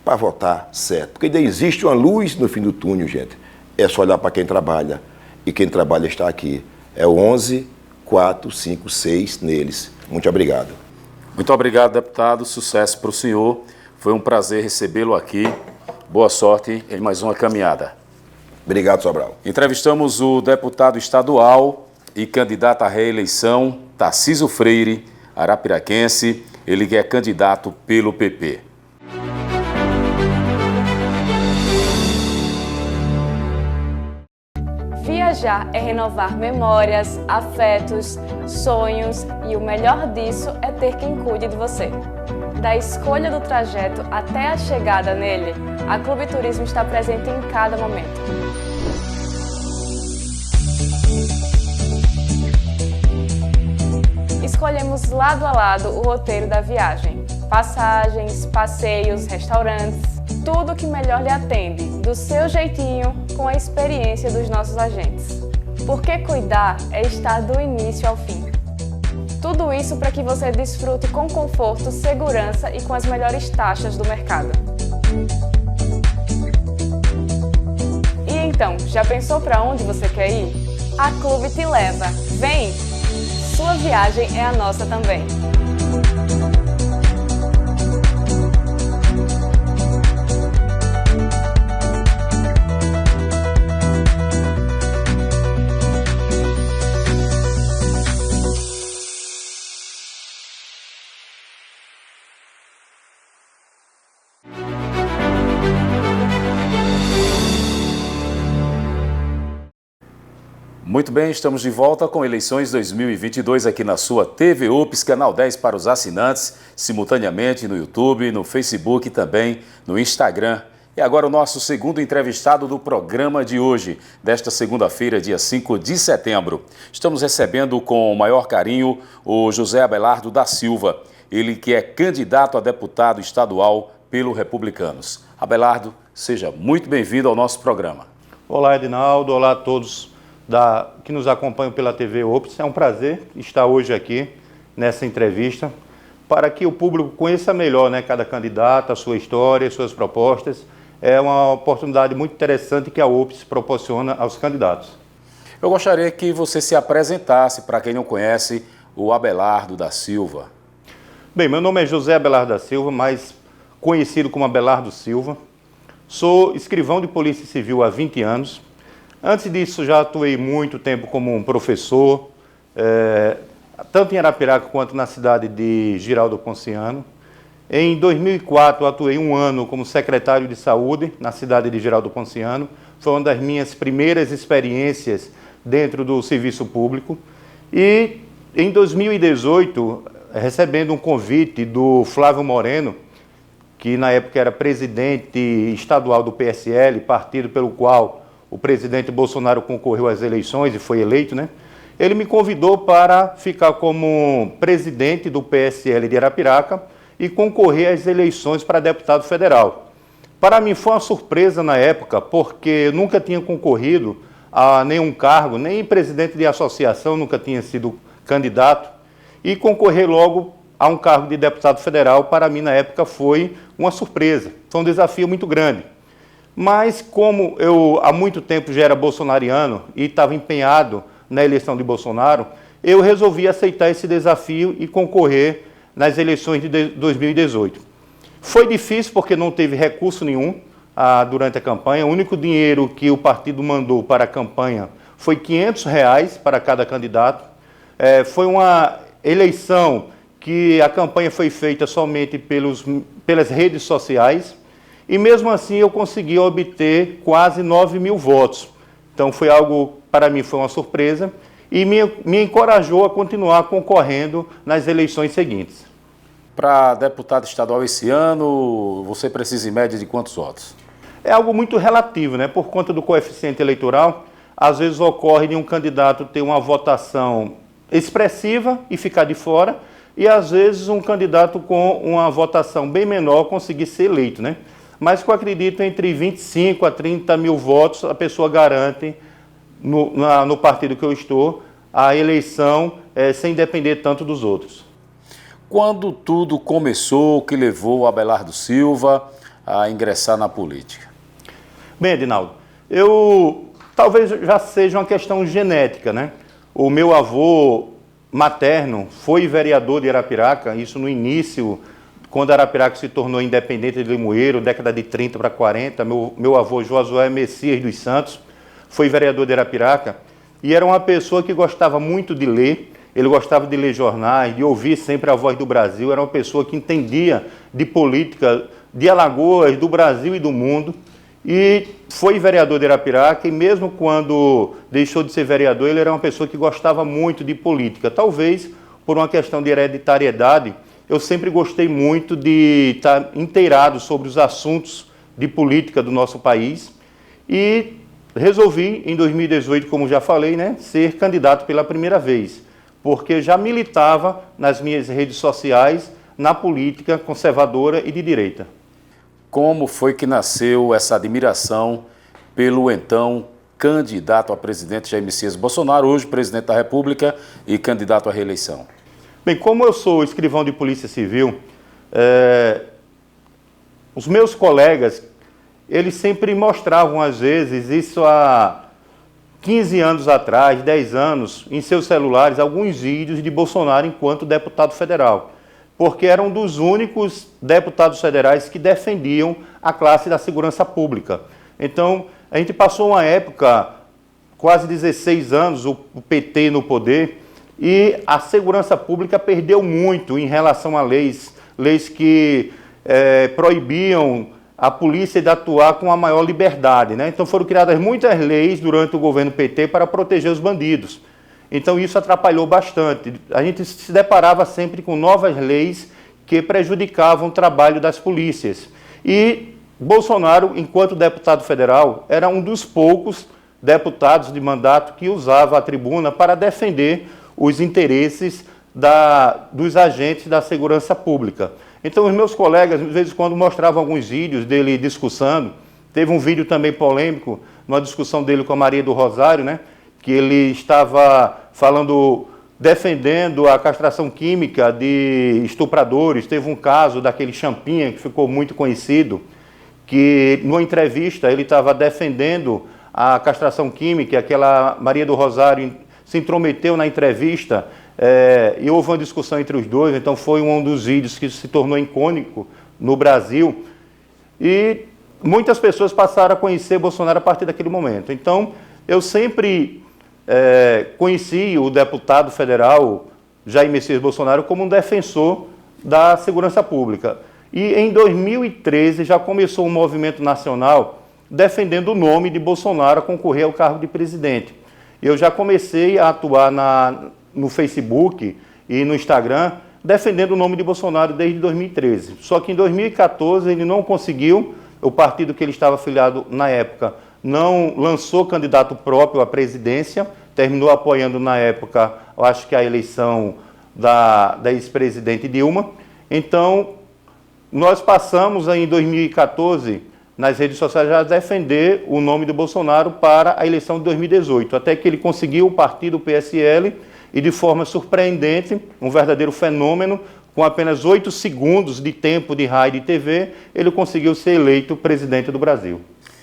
para votar certo. Porque ainda existe uma luz no fim do túnel, gente. É só olhar para quem trabalha. E quem trabalha está aqui. É o 11456 neles. Muito obrigado. Muito obrigado, deputado. Sucesso para o senhor. Foi um prazer recebê-lo aqui. Boa sorte em mais uma caminhada. Obrigado, Sobral. Entrevistamos o deputado estadual e candidato à reeleição, Tarcísio Freire, arapiraquense. Ele que é candidato pelo PP. Viajar é renovar memórias, afetos, sonhos e o melhor disso é ter quem cuide de você. Da escolha do trajeto até a chegada nele, a Clube Turismo está presente em cada momento. Escolhemos lado a lado o roteiro da viagem. Passagens, passeios, restaurantes, tudo o que melhor lhe atende, do seu jeitinho, com a experiência dos nossos agentes. Porque cuidar é estar do início ao fim. Tudo isso para que você desfrute com conforto, segurança e com as melhores taxas do mercado. E então, já pensou para onde você quer ir? A Clube te leva. Vem! Sua viagem é a nossa também. Muito bem, estamos de volta com Eleições 2022 aqui na sua TV UPS, Canal 10 para os assinantes, simultaneamente no YouTube, no Facebook e também no Instagram. E agora o nosso segundo entrevistado do programa de hoje, desta segunda-feira, dia 5 de setembro. Estamos recebendo com o maior carinho o José Abelardo da Silva, ele que é candidato a deputado estadual pelo Republicanos. Abelardo, seja muito bem-vindo ao nosso programa. Olá, Edinaldo. Olá a todos que nos acompanham pela TV UPS. É um prazer estar hoje aqui nessa entrevista para que o público conheça melhor, cada candidato, a sua história, suas propostas. É uma oportunidade muito interessante que a UPS proporciona aos candidatos. Eu gostaria que você se apresentasse para quem não conhece o Abelardo da Silva. Bem, meu nome é José Abelardo da Silva, mais conhecido como Abelardo Silva. Sou escrivão de Polícia Civil há 20 anos. Antes disso, já atuei muito tempo como um professor, tanto em Arapiraca quanto na cidade de Girau do Ponciano. Em 2004, atuei um ano como secretário de saúde na cidade de Girau do Ponciano. Foi uma das minhas primeiras experiências dentro do serviço público. E em 2018, recebendo um convite do Flávio Moreno, que na época era presidente estadual do PSL, partido pelo qual o presidente Bolsonaro concorreu às eleições e foi eleito, Ele me convidou para ficar como presidente do PSL de Arapiraca e concorrer às eleições para deputado federal. Para mim foi uma surpresa na época, porque eu nunca tinha concorrido a nenhum cargo, nem presidente de associação, nunca tinha sido candidato, e concorrer logo a um cargo de deputado federal, para mim na época foi uma surpresa, foi um desafio muito grande. Mas como eu há muito tempo já era bolsonariano e estava empenhado na eleição de Bolsonaro, eu resolvi aceitar esse desafio e concorrer nas eleições de 2018. Foi difícil porque não teve recurso nenhum durante a campanha. O único dinheiro que o partido mandou para a campanha foi R$500 para cada candidato. Foi uma eleição que a campanha foi feita somente pelas redes sociais. E mesmo assim eu consegui obter quase 9 mil votos. Então foi algo, para mim, foi uma surpresa e me encorajou a continuar concorrendo nas eleições seguintes. Para deputado estadual esse ano, você precisa em média de quantos votos? É algo muito relativo, Por conta do coeficiente eleitoral, às vezes ocorre de um candidato ter uma votação expressiva e ficar de fora, e às vezes um candidato com uma votação bem menor conseguir ser eleito, Mas que eu acredito entre 25 a 30 mil votos a pessoa garante no partido que eu estou a eleição sem depender tanto dos outros. Quando tudo começou, o que levou o Abelardo Silva a ingressar na política? Bem, Edinaldo, talvez já seja uma questão genética, O meu avô materno foi vereador de Arapiraca, isso no início, quando Arapiraca se tornou independente de Limoeiro, década de 30 para 40, meu avô Josué Messias dos Santos foi vereador de Arapiraca e era uma pessoa que gostava muito de ler, ele gostava de ler jornais, de ouvir sempre a voz do Brasil, era uma pessoa que entendia de política de Alagoas, do Brasil e do mundo, e foi vereador de Arapiraca e mesmo quando deixou de ser vereador, ele era uma pessoa que gostava muito de política, talvez por uma questão de hereditariedade. Eu sempre gostei muito de estar inteirado sobre os assuntos de política do nosso país e resolvi, em 2018, como já falei, ser candidato pela primeira vez, porque já militava nas minhas redes sociais na política conservadora e de direita. Como foi que nasceu essa admiração pelo então candidato a presidente Jair Messias Bolsonaro, hoje presidente da República e candidato à reeleição? Bem, como eu sou escrivão de Polícia Civil, os meus colegas, eles sempre mostravam, às vezes, isso há 15 anos atrás, 10 anos, em seus celulares, alguns vídeos de Bolsonaro enquanto deputado federal, porque eram dos únicos deputados federais que defendiam a classe da segurança pública. Então, a gente passou uma época, quase 16 anos, o PT no poder, e a segurança pública perdeu muito em relação a leis que proibiam a polícia de atuar com a maior liberdade, né? Então foram criadas muitas leis durante o governo PT para proteger os bandidos. Então isso atrapalhou bastante. A gente se deparava sempre com novas leis que prejudicavam o trabalho das polícias. E Bolsonaro, enquanto deputado federal, era um dos poucos deputados de mandato que usava a tribuna para defender os interesses dos agentes da segurança pública. Então, os meus colegas, de vez em quando, mostravam alguns vídeos dele discursando. Teve um vídeo também polêmico, numa discussão dele com a Maria do Rosário, né, que ele estava falando, defendendo a castração química de estupradores. Teve um caso daquele Champinha, que ficou muito conhecido, que, numa entrevista, ele estava defendendo a castração química. Aquela Maria do Rosário se intrometeu na entrevista, e houve uma discussão entre os dois. Então foi um dos vídeos que se tornou icônico no Brasil, e muitas pessoas passaram a conhecer Bolsonaro a partir daquele momento. Então eu sempre conheci o deputado federal Jair Messias Bolsonaro como um defensor da segurança pública. E em 2013 já começou um movimento nacional defendendo o nome de Bolsonaro a concorrer ao cargo de presidente. Eu já comecei a atuar no Facebook e no Instagram defendendo o nome de Bolsonaro desde 2013. Só que em 2014 ele não conseguiu, o partido que ele estava afiliado na época não lançou candidato próprio à presidência, terminou apoiando na época, eu acho que a eleição da ex-presidente Dilma. Então, nós passamos em 2014 nas redes sociais a defender o nome do Bolsonaro para a eleição de 2018, até que ele conseguiu o partido PSL e, de forma surpreendente, um verdadeiro fenômeno, com apenas 8 segundos de tempo de rádio e TV, ele conseguiu ser eleito presidente do Brasil.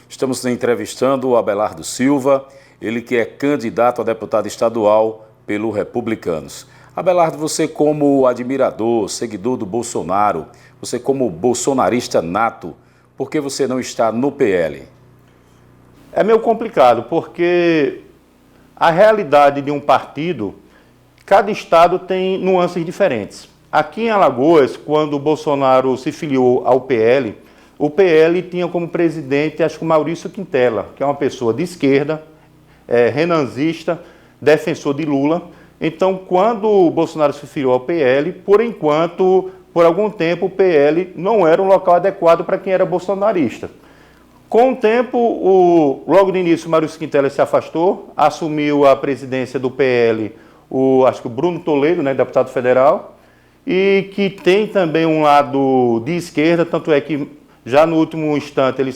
Estamos entrevistando o Abelardo Silva, ele que é candidato a deputado estadual pelo Republicanos. Abelardo, você como admirador, seguidor do Bolsonaro, você como bolsonarista nato, por que você não está no PL? É meio complicado, porque a realidade de um partido, cada estado tem nuances diferentes. Aqui em Alagoas, quando o Bolsonaro se filiou ao PL, o PL tinha como presidente, acho que o Maurício Quintela, que é uma pessoa de esquerda, renanzista, defensor de Lula. Então, quando o Bolsonaro se filiou ao PL, por enquanto, por algum tempo, o PL não era um local adequado para quem era bolsonarista. Com o tempo, logo no início, o Maurício Quintela se afastou, assumiu a presidência do PL, acho que o Bruno Toledo, né, deputado federal, e que tem também um lado de esquerda, tanto é que já no último instante ele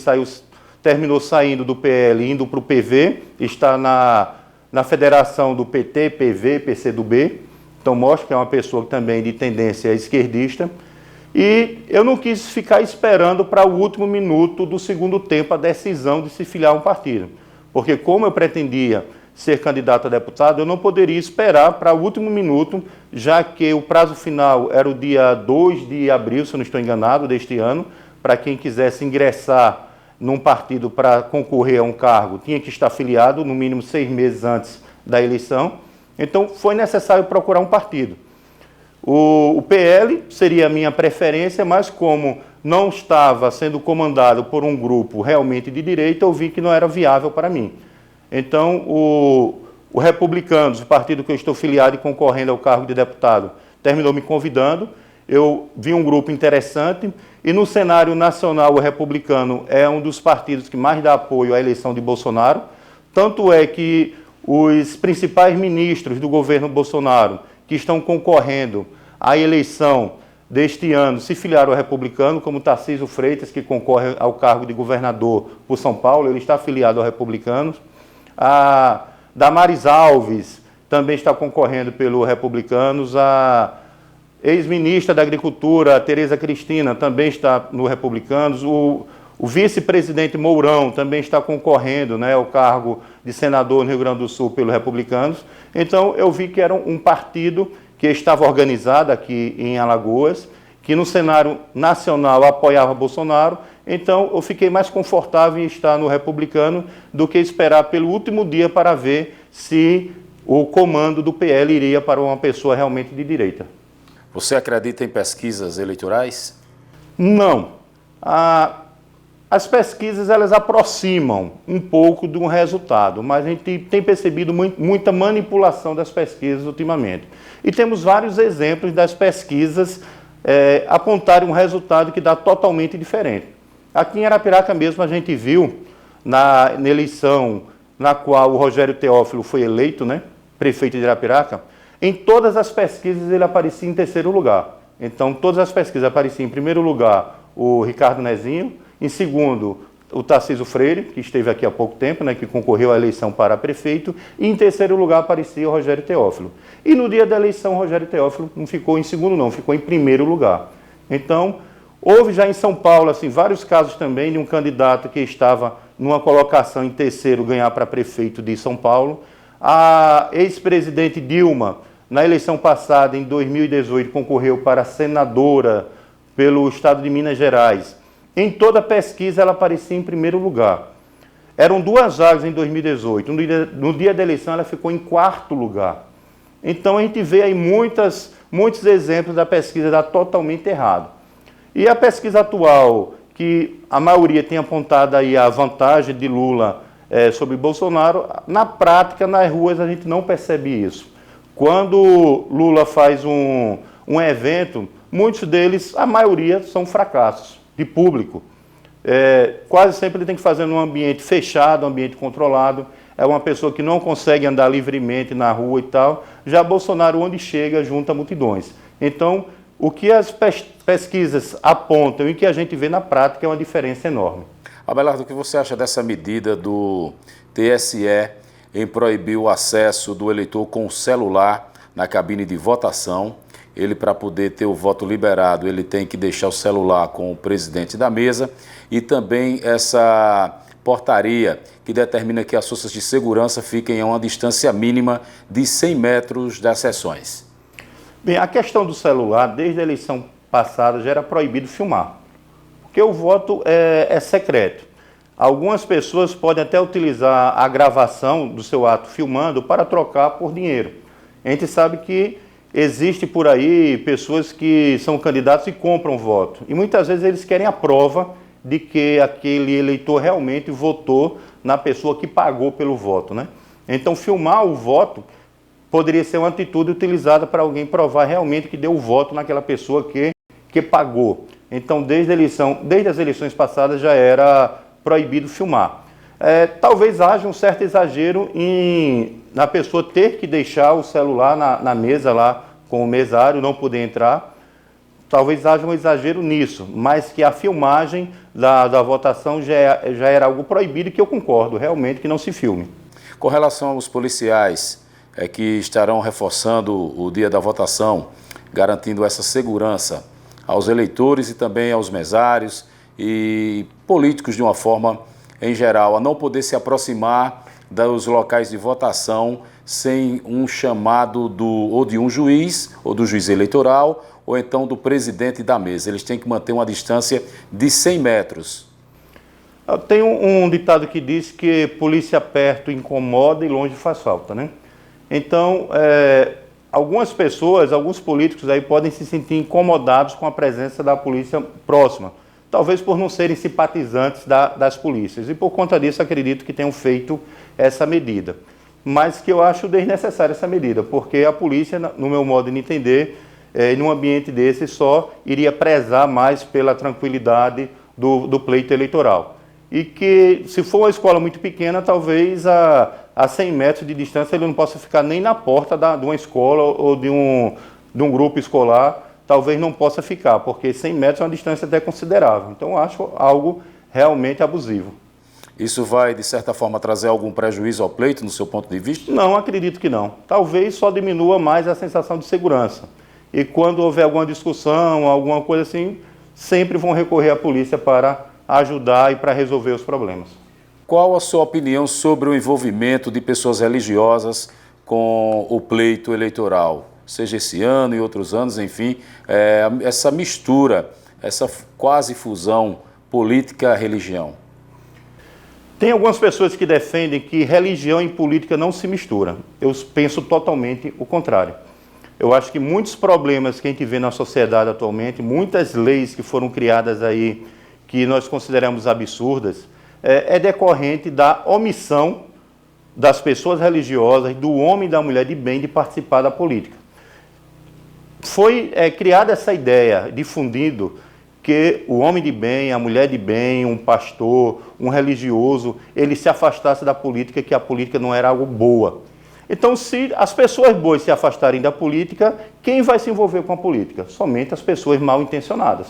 terminou saindo do PL, indo para o PV, está na federação do PT, PV, PCdoB. Então mostra que é uma pessoa também de tendência esquerdista. E eu não quis ficar esperando para o último minuto do segundo tempo a decisão de se filiar a um partido. Porque como eu pretendia ser candidato a deputado, eu não poderia esperar para o último minuto, já que o prazo final era o dia 2 de abril, se eu não estou enganado, deste ano, para quem quisesse ingressar num partido para concorrer a um cargo, tinha que estar filiado no mínimo 6 meses antes da eleição. Então, foi necessário procurar um partido. O PL seria a minha preferência, mas como não estava sendo comandado por um grupo realmente de direita, eu vi que não era viável para mim. Então, o Republicanos, o partido que eu estou filiado e concorrendo ao cargo de deputado, terminou me convidando. Eu vi um grupo interessante e no cenário nacional o Republicano é um dos partidos que mais dá apoio à eleição de Bolsonaro. Tanto é que os principais ministros do governo Bolsonaro que estão concorrendo à eleição deste ano se filiaram ao Republicano, como Tarcísio Freitas, que concorre ao cargo de governador por São Paulo, ele está afiliado ao Republicanos. A Damares Alves também está concorrendo pelo Republicanos. A ex-ministra da Agricultura, Tereza Cristina, também está no Republicanos. O vice-presidente Mourão também está concorrendo, né, ao cargo de senador no Rio Grande do Sul pelo Republicanos. Então, eu vi que era um partido que estava organizado aqui em Alagoas, que no cenário nacional apoiava Bolsonaro. Então, eu fiquei mais confortável em estar no Republicano do que esperar pelo último dia para ver se o comando do PL iria para uma pessoa realmente de direita. Você acredita em pesquisas eleitorais? Não. As pesquisas, elas aproximam um pouco de um resultado, mas a gente tem percebido muita manipulação das pesquisas ultimamente. E temos vários exemplos das pesquisas apontarem um resultado que dá totalmente diferente. Aqui em Arapiraca mesmo a gente viu, na eleição na qual o Rogério Teófilo foi eleito, né, prefeito de Arapiraca, em todas as pesquisas ele aparecia em terceiro lugar. Então, todas as pesquisas apareciam em primeiro lugar o Ricardo Nezinho, em segundo, o Tarcísio Freire, que esteve aqui há pouco tempo, né, que concorreu à eleição para prefeito, e em terceiro lugar aparecia o Rogério Teófilo. E no dia da eleição, o Rogério Teófilo não ficou em segundo, não, ficou em primeiro lugar. Então, houve já em São Paulo assim, vários casos também de um candidato que estava numa colocação em terceiro ganhar para prefeito de São Paulo. A ex-presidente Dilma, na eleição passada, em 2018, concorreu para senadora pelo estado de Minas Gerais. Em toda a pesquisa, ela aparecia em primeiro lugar. Eram 2 vagas em 2018. No dia da eleição, ela ficou em quarto lugar. Então, a gente vê aí muitos exemplos da pesquisa dar totalmente errado. E a pesquisa atual, que a maioria tem apontado aí a vantagem de Lula sobre Bolsonaro, na prática, nas ruas, a gente não percebe isso. Quando Lula faz um evento, muitos deles, a maioria, são fracassos de público. Quase sempre ele tem que fazer num ambiente fechado, um ambiente controlado. É uma pessoa que não consegue andar livremente na rua e tal. Já Bolsonaro, onde chega, junta multidões. Então, o que as pesquisas apontam e o que a gente vê na prática é uma diferença enorme. Abelardo, o que você acha dessa medida do TSE em proibir o acesso do eleitor com o celular na cabine de votação? Ele, para poder ter o voto liberado, ele tem que deixar o celular com o presidente da mesa, e também essa portaria que determina que as forças de segurança fiquem a uma distância mínima de 100 metros das sessões. Bem, a questão do celular, desde a eleição passada, já era proibido filmar, porque o voto é secreto. Algumas pessoas podem até utilizar a gravação do seu ato filmando para trocar por dinheiro. A gente sabe que existe por aí pessoas que são candidatos e compram voto. E muitas vezes eles querem a prova de que aquele eleitor realmente votou na pessoa que pagou pelo voto, né? Então, filmar o voto poderia ser uma atitude utilizada para alguém provar realmente que deu o voto naquela pessoa que pagou. Então, desde as eleições passadas já era proibido filmar. Talvez haja um certo exagero na pessoa ter que deixar o celular na mesa lá com o mesário, não poder entrar. Talvez haja um exagero nisso, mas que a filmagem da votação já era algo proibido, e que eu concordo realmente que não se filme. Com relação aos policiais que estarão reforçando o dia da votação, garantindo essa segurança aos eleitores e também aos mesários e políticos de uma forma em geral, a não poder se aproximar dos locais de votação sem um chamado ou de um juiz, ou do juiz eleitoral, ou então do presidente da mesa. Eles têm que manter uma distância de 100 metros. Tem um ditado que diz que polícia perto incomoda e longe faz falta, né? Então, algumas pessoas, alguns políticos aí podem se sentir incomodados com a presença da polícia próxima, talvez por não serem simpatizantes das polícias. E por conta disso, acredito que tenham feito essa medida. Mas que eu acho desnecessária essa medida, porque a polícia, no meu modo de entender, num ambiente desse, só iria prezar mais pela tranquilidade do pleito eleitoral. E que, se for uma escola muito pequena, talvez a 100 metros de distância ele não possa ficar nem na porta de uma escola ou de um grupo escolar, talvez não possa ficar, porque 100 metros é uma distância até considerável. Então, eu acho algo realmente abusivo. Isso vai, de certa forma, trazer algum prejuízo ao pleito, no seu ponto de vista? Não, acredito que não. Talvez só diminua mais a sensação de segurança. E quando houver alguma discussão, alguma coisa assim, sempre vão recorrer à polícia para ajudar e para resolver os problemas. Qual a sua opinião sobre o envolvimento de pessoas religiosas com o pleito eleitoral? Seja esse ano e outros anos, enfim, essa mistura, essa quase fusão política-religião. Tem algumas pessoas que defendem que religião e política não se misturam. Eu penso totalmente o contrário. Eu acho que muitos problemas que a gente vê na sociedade atualmente, muitas leis que foram criadas aí, que nós consideramos absurdas, é decorrente da omissão das pessoas religiosas, do homem e da mulher de bem de participar da política. Foi criada essa ideia, difundido, que o homem de bem, a mulher de bem, um pastor, um religioso, ele se afastasse da política, que a política não era algo boa. Então, se as pessoas boas se afastarem da política, quem vai se envolver com a política? Somente as pessoas mal intencionadas.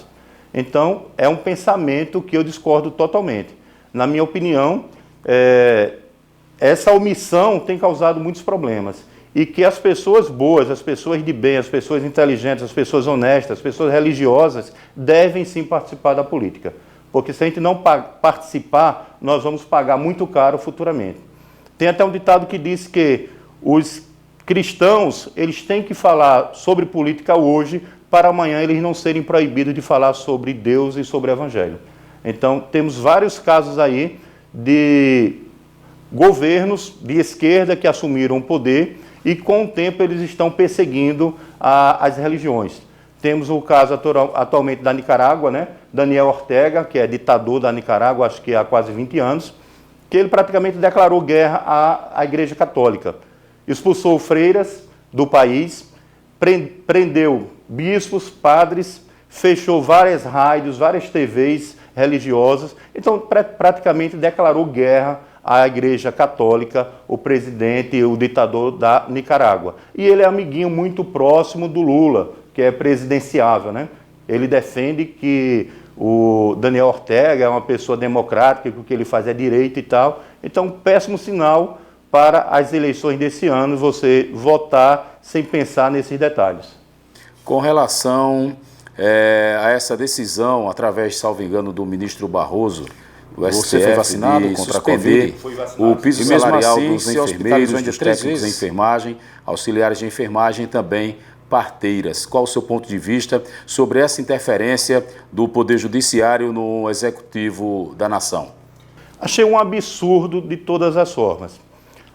Então, é um pensamento que eu discordo totalmente. Na minha opinião, essa omissão tem causado muitos problemas. E que as pessoas boas, as pessoas de bem, as pessoas inteligentes, as pessoas honestas, as pessoas religiosas, devem sim participar da política. Porque se a gente não participar, nós vamos pagar muito caro futuramente. Tem até um ditado que diz que os cristãos, eles têm que falar sobre política hoje, para amanhã eles não serem proibidos de falar sobre Deus e sobre o Evangelho. Então, temos vários casos aí de governos de esquerda que assumiram o poder e, com o tempo, eles estão perseguindo as religiões. Temos o caso atualmente da Nicarágua, né? Daniel Ortega, que é ditador da Nicarágua, acho que há quase 20 anos, que ele praticamente declarou guerra à Igreja Católica. Expulsou freiras do país, prendeu bispos, padres, fechou várias rádios, várias TVs religiosas. Então, praticamente declarou guerra à Igreja Católica, o presidente, o ditador da Nicarágua. E ele é amiguinho muito próximo do Lula, que é presidenciável, né? Ele defende que o Daniel Ortega é uma pessoa democrática, que o que ele faz é direito e tal. Então, péssimo sinal para as eleições desse ano, você votar sem pensar nesses detalhes. Com relação a essa decisão, através, salvo engano, do ministro Barroso, do STF, você foi vacinado contra a Covid, o piso salarial assim, dos enfermeiros, dos técnicos de enfermagem, auxiliares de enfermagem também parteiras. Qual o seu ponto de vista sobre essa interferência do Poder Judiciário no Executivo da Nação? Achei um absurdo de todas as formas.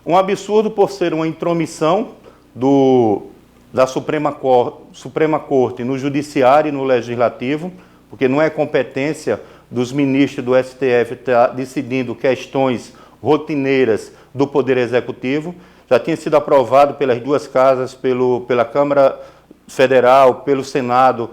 Um absurdo por ser uma intromissão da Suprema Corte no Judiciário e no Legislativo, porque não é competência dos ministros do STF estar decidindo questões rotineiras do Poder Executivo. Já tinha sido aprovado pelas duas casas, pela Câmara Federal, pelo Senado,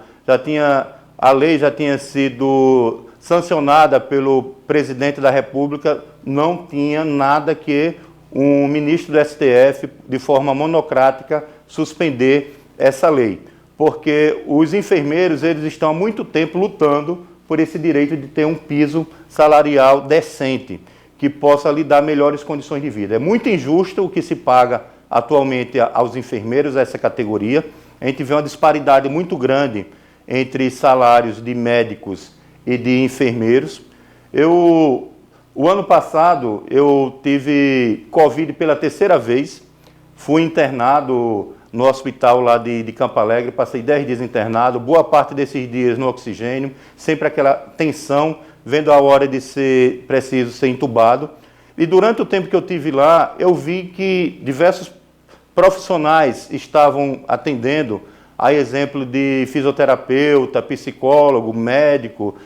a lei já tinha sido sancionada pelo presidente da República, não tinha nada que um ministro do STF, de forma monocrática, suspender essa lei. Porque os enfermeiros, eles estão há muito tempo lutando por esse direito de ter um piso salarial decente, que possa lhe dar melhores condições de vida. É muito injusto o que se paga atualmente aos enfermeiros, essa categoria. A gente vê uma disparidade muito grande entre salários de médicos e de enfermeiros. O ano passado, eu tive Covid pela terceira vez, fui internado no hospital lá de Campo Alegre, passei 10 dias internado, boa parte desses dias no oxigênio, sempre aquela tensão, vendo a hora de ser preciso ser entubado. E durante o tempo que eu tive lá, eu vi que diversos profissionais estavam atendendo, a exemplo de fisioterapeuta, psicólogo, médico,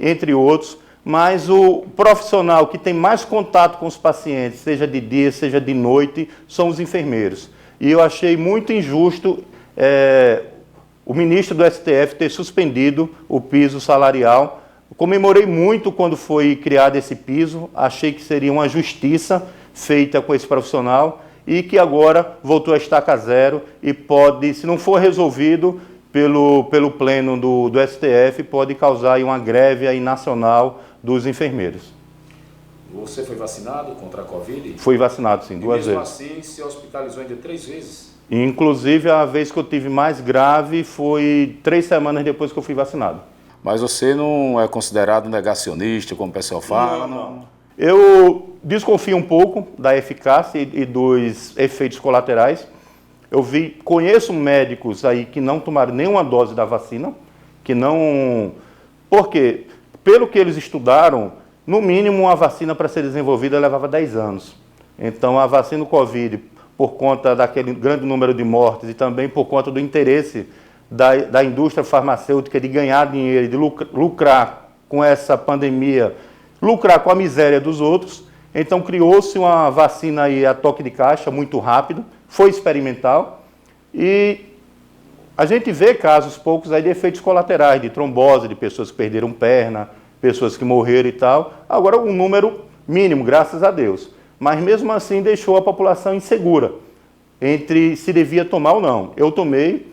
entre outros, mas o profissional que tem mais contato com os pacientes, seja de dia, seja de noite, são os enfermeiros. E eu achei muito injusto o ministro do STF ter suspendido o piso salarial. Comemorei muito quando foi criado esse piso, achei que seria uma justiça feita com esse profissional e que agora voltou a estaca zero e pode, se não for resolvido pelo pleno do STF, pode causar aí uma greve aí nacional dos enfermeiros. Você foi vacinado contra a Covid? Fui vacinado, sim, duas vezes. E mesmo assim, se hospitalizou ainda 3 vezes? Inclusive, a vez que eu tive mais grave foi 3 semanas depois que eu fui vacinado. Mas você não é considerado negacionista, como o pessoal fala? Não. Eu desconfio um pouco da eficácia e dos efeitos colaterais. Conheço médicos aí que não tomaram nenhuma dose da vacina, Por quê? Pelo que eles estudaram, no mínimo uma vacina para ser desenvolvida levava 10 anos. Então a vacina do Covid, por conta daquele grande número de mortes e também por conta do interesse da indústria farmacêutica de ganhar dinheiro, de lucrar com essa pandemia, lucrar com a miséria dos outros. Então criou-se uma vacina aí a toque de caixa, muito rápido, foi experimental, e a gente vê casos poucos aí de efeitos colaterais, de trombose, de pessoas que perderam perna, pessoas que morreram e tal. Agora um número mínimo, graças a Deus. Mas mesmo assim deixou a população insegura entre se devia tomar ou não. Eu tomei,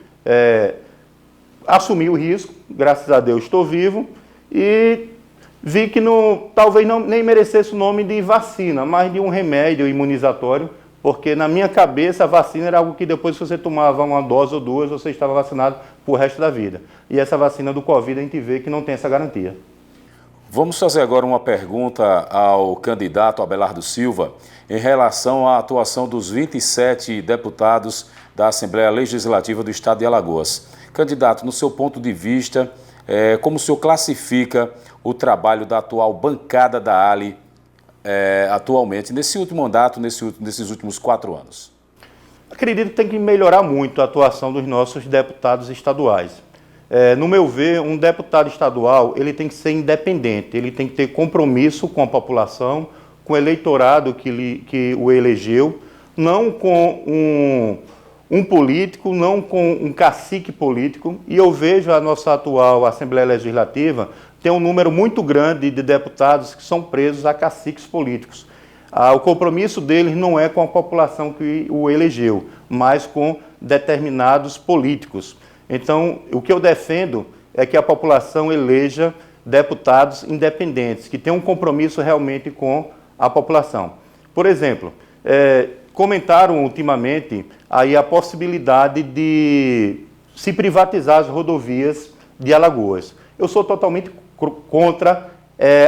assumi o risco, graças a Deus estou vivo, e vi que talvez nem merecesse o nome de vacina, mas de um remédio imunizatório, porque na minha cabeça a vacina era algo que depois que você tomava uma dose ou duas, você estava vacinado pro resto da vida. E essa vacina do Covid a gente vê que não tem essa garantia. Vamos fazer agora uma pergunta ao candidato Abelardo Silva em relação à atuação dos 27 deputados da Assembleia Legislativa do Estado de Alagoas. Candidato, no seu ponto de vista, como o senhor classifica o trabalho da atual bancada da ALI atualmente, nesse último mandato, nesses últimos 4 anos? Acredito que tem que melhorar muito a atuação dos nossos deputados estaduais. No meu ver, um deputado estadual ele tem que ser independente, ele tem que ter compromisso com a população, com o eleitorado que o elegeu, não com um político, não com um cacique político. E eu vejo a nossa atual Assembleia Legislativa tem um número muito grande de deputados que são presos a caciques políticos. O compromisso deles não é com a população que o elegeu, mas com determinados políticos. Então, o que eu defendo é que a população eleja deputados independentes, que tenham um compromisso realmente com a população. Por exemplo, comentaram ultimamente aí a possibilidade de se privatizar as rodovias de Alagoas. Eu sou totalmente contra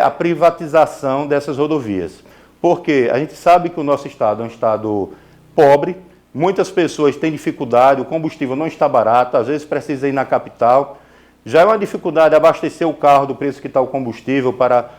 a privatização dessas rodovias, porque a gente sabe que o nosso estado é um estado pobre, muitas pessoas têm dificuldade, o combustível não está barato, às vezes precisa ir na capital. Já é uma dificuldade abastecer o carro do preço que está o combustível para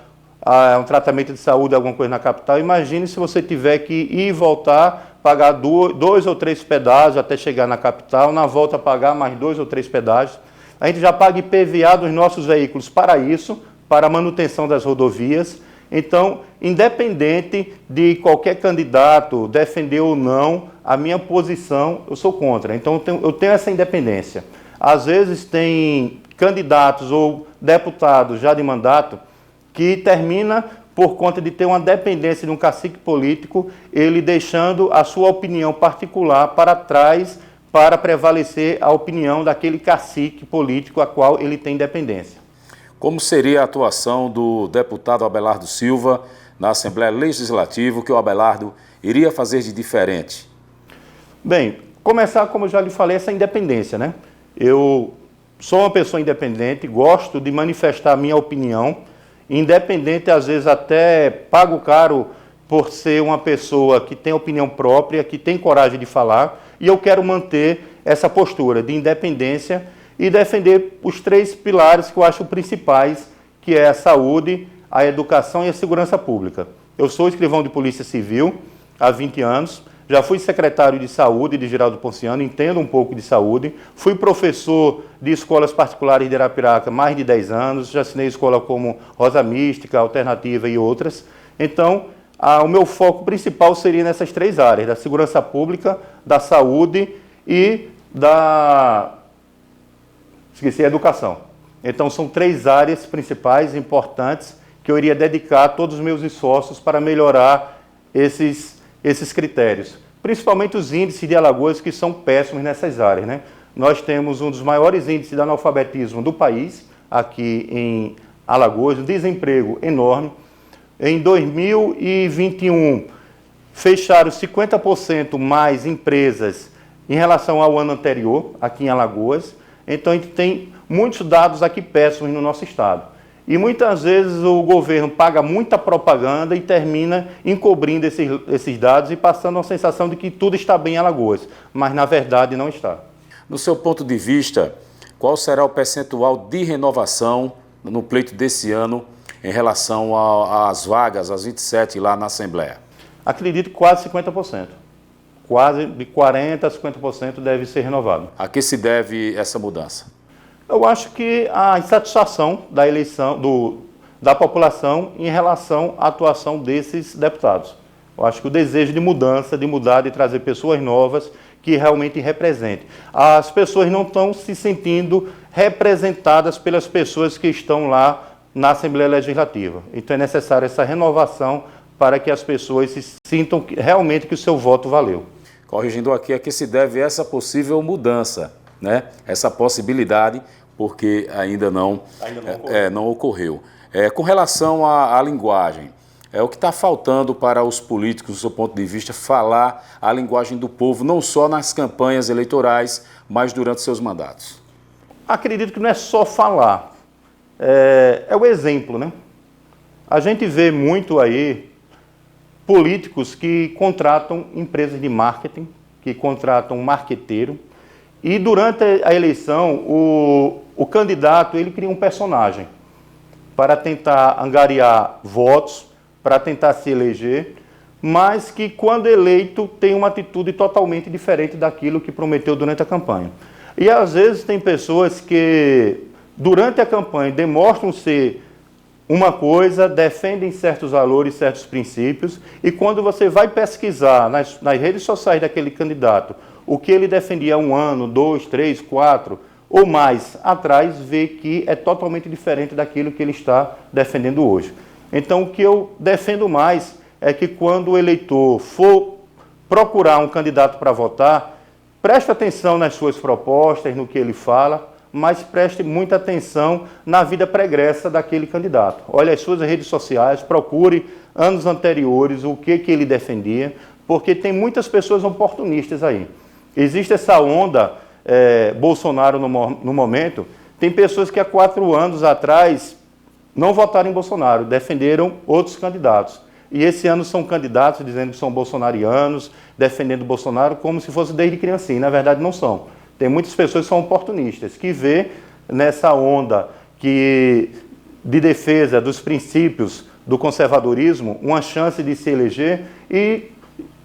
um tratamento de saúde, alguma coisa na capital. Imagine se você tiver que ir e voltar, pagar 2 ou 3 pedágios até chegar na capital, na volta pagar mais 2 ou 3 pedágios. A gente já paga IPVA dos nossos veículos para isso, para a manutenção das rodovias. Então, independente de qualquer candidato defender ou não, a minha posição, eu sou contra. Então, eu tenho essa independência. Às vezes, tem candidatos ou deputados já de mandato que termina por conta de ter uma dependência de um cacique político, ele deixando a sua opinião particular para trás para prevalecer a opinião daquele cacique político a qual ele tem dependência. Como seria a atuação do deputado Abelardo Silva na Assembleia Legislativa, que o Abelardo iria fazer de diferente? Bem, começar, como eu já lhe falei, essa independência, né? Eu sou uma pessoa independente, gosto de manifestar a minha opinião, independente, às vezes até pago caro por ser uma pessoa que tem opinião própria, que tem coragem de falar, e eu quero manter essa postura de independência e defender os 3 pilares que eu acho principais, que é a saúde, a educação e a segurança pública. Eu sou escrivão de Polícia Civil há 20 anos, já fui secretário de saúde de Geraldo Ponciano, entendo um pouco de saúde, fui professor de escolas particulares de Arapiraca há mais de 10 anos, já assinei escola como Rosa Mística, Alternativa e outras. Então, o meu foco principal seria nessas 3 áreas, da segurança pública, da saúde e da educação. Então, são 3 áreas principais, importantes, que eu iria dedicar todos os meus esforços para melhorar esses critérios. Principalmente os índices de Alagoas, que são péssimos nessas áreas, né? Nós temos um dos maiores índices de analfabetismo do país, aqui em Alagoas, um desemprego enorme. Em 2021, fecharam 50% mais empresas em relação ao ano anterior, aqui em Alagoas. Então, a gente tem muitos dados aqui péssimos no nosso estado. E muitas vezes o governo paga muita propaganda e termina encobrindo esses dados e passando a sensação de que tudo está bem em Alagoas, mas na verdade não está. No seu ponto de vista, qual será o percentual de renovação no pleito desse ano em relação às vagas, às 27 lá na Assembleia? Acredito que quase 50%. Quase de 40% a 50% deve ser renovado. A que se deve essa mudança? Eu acho que a insatisfação da eleição, da população em relação à atuação desses deputados. Eu acho que o desejo de mudança, de mudar, de trazer pessoas novas que realmente representem. As pessoas não estão se sentindo representadas pelas pessoas que estão lá na Assembleia Legislativa. Então é necessária essa renovação para que as pessoas se sintam realmente que o seu voto valeu. Corrigindo aqui, a que se deve essa possível mudança, né? Essa possibilidade, porque ainda não ocorreu. Com relação à linguagem, o que está faltando para os políticos, do seu ponto de vista, falar a linguagem do povo, não só nas campanhas eleitorais, mas durante seus mandatos? Acredito que não é só falar, é o exemplo, né? A gente vê muito aí políticos que contratam empresas de marketing, que contratam marqueteiro, e durante a eleição o candidato ele cria um personagem para tentar angariar votos, para tentar se eleger, mas que quando eleito tem uma atitude totalmente diferente daquilo que prometeu durante a campanha. E às vezes tem pessoas que durante a campanha demonstram ser uma coisa, defendem certos valores, certos princípios, e quando você vai pesquisar nas redes sociais daquele candidato o que ele defendia há 1 ano, 2, 3, 4 ou mais atrás, vê que é totalmente diferente daquilo que ele está defendendo hoje. Então, o que eu defendo mais é que quando o eleitor for procurar um candidato para votar, preste atenção nas suas propostas, no que ele fala, mas preste muita atenção na vida pregressa daquele candidato. Olhe as suas redes sociais, procure anos anteriores o que ele defendia, porque tem muitas pessoas oportunistas aí. Existe essa onda, Bolsonaro no momento, tem pessoas que há 4 anos atrás não votaram em Bolsonaro, defenderam outros candidatos. E esse ano são candidatos dizendo que são bolsonarianos, defendendo Bolsonaro como se fosse desde criancinha. Na verdade, não são. Tem muitas pessoas que são oportunistas, que vê nessa onda de defesa dos princípios do conservadorismo uma chance de se eleger e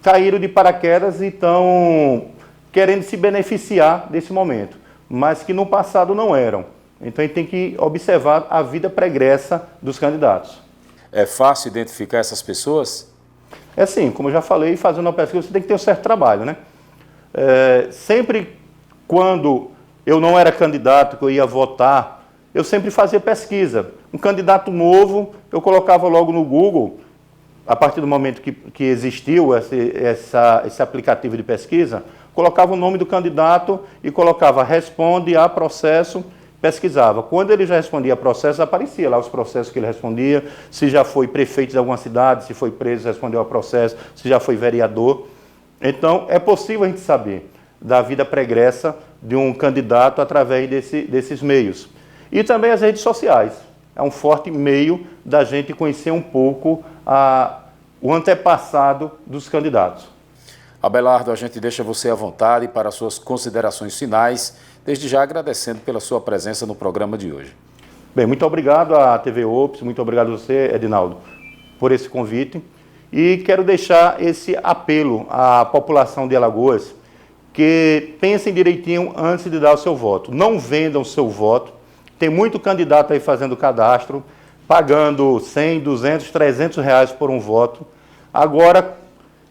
caíram de paraquedas e estão querendo se beneficiar desse momento, mas que no passado não eram. Então a gente tem que observar a vida pregressa dos candidatos. É fácil identificar essas pessoas? É sim, como eu já falei, fazendo uma pesquisa você tem que ter um certo trabalho, né? Sempre quando eu não era candidato, que eu ia votar, eu sempre fazia pesquisa. Um candidato novo, eu colocava logo no Google, a partir do momento que existiu esse aplicativo de pesquisa, colocava o nome do candidato e colocava responde a processo, pesquisava. Quando ele já respondia a processo, aparecia lá os processos que ele respondia, se já foi prefeito de alguma cidade, se foi preso, respondeu a processo, se já foi vereador. Então, é possível a gente saber da vida pregressa de um candidato através desses meios. E também as redes sociais. É um forte meio da gente conhecer um pouco o antepassado dos candidatos. Abelardo, a gente deixa você à vontade para suas considerações finais, desde já agradecendo pela sua presença no programa de hoje. Bem, muito obrigado à TV Ops, muito obrigado a você, Edinaldo, por esse convite. E quero deixar esse apelo à população de Alagoas, que pensem direitinho antes de dar o seu voto. Não vendam o seu voto. Tem muito candidato aí fazendo cadastro, pagando 100, 200, 300 reais por um voto. Agora,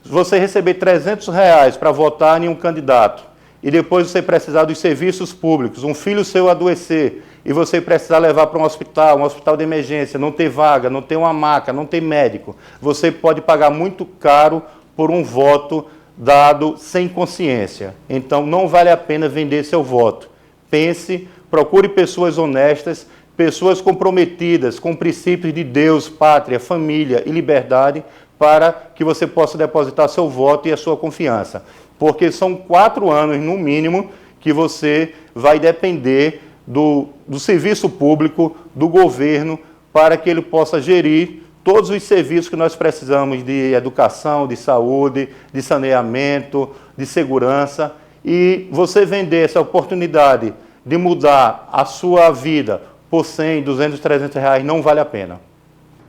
se você receber 300 reais para votar em um candidato e depois você precisar dos serviços públicos, um filho seu adoecer e você precisar levar para um hospital de emergência, não ter vaga, não ter uma maca, não ter médico, você pode pagar muito caro por um voto dado sem consciência. Então não vale a pena vender seu voto. Pense, procure pessoas honestas, pessoas comprometidas com princípios de Deus, pátria, família e liberdade, para que você possa depositar seu voto e a sua confiança. Porque são 4 anos, no mínimo, que você vai depender do serviço público, do governo, para que ele possa gerir todos os serviços que nós precisamos de educação, de saúde, de saneamento, de segurança. E você vender essa oportunidade de mudar a sua vida por 100, 200, 300 reais não vale a pena.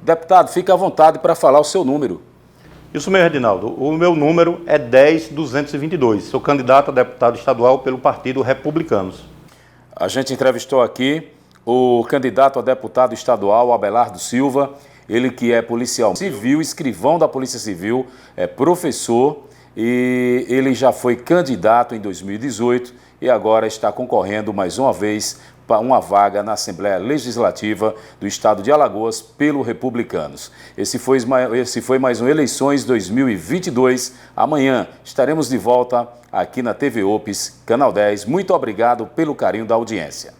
Deputado, fique à vontade para falar o seu número. Isso mesmo, Edinaldo. O meu número é 10222. Sou candidato a deputado estadual pelo Partido Republicanos. A gente entrevistou aqui o candidato a deputado estadual Abelardo Silva, ele que é policial civil, escrivão da Polícia Civil, é professor e ele já foi candidato em 2018 e agora está concorrendo mais uma vez para uma vaga na Assembleia Legislativa do Estado de Alagoas pelo Republicanos. Esse foi mais um Eleições 2022. Amanhã estaremos de volta aqui na TV Opis, Canal 10. Muito obrigado pelo carinho da audiência.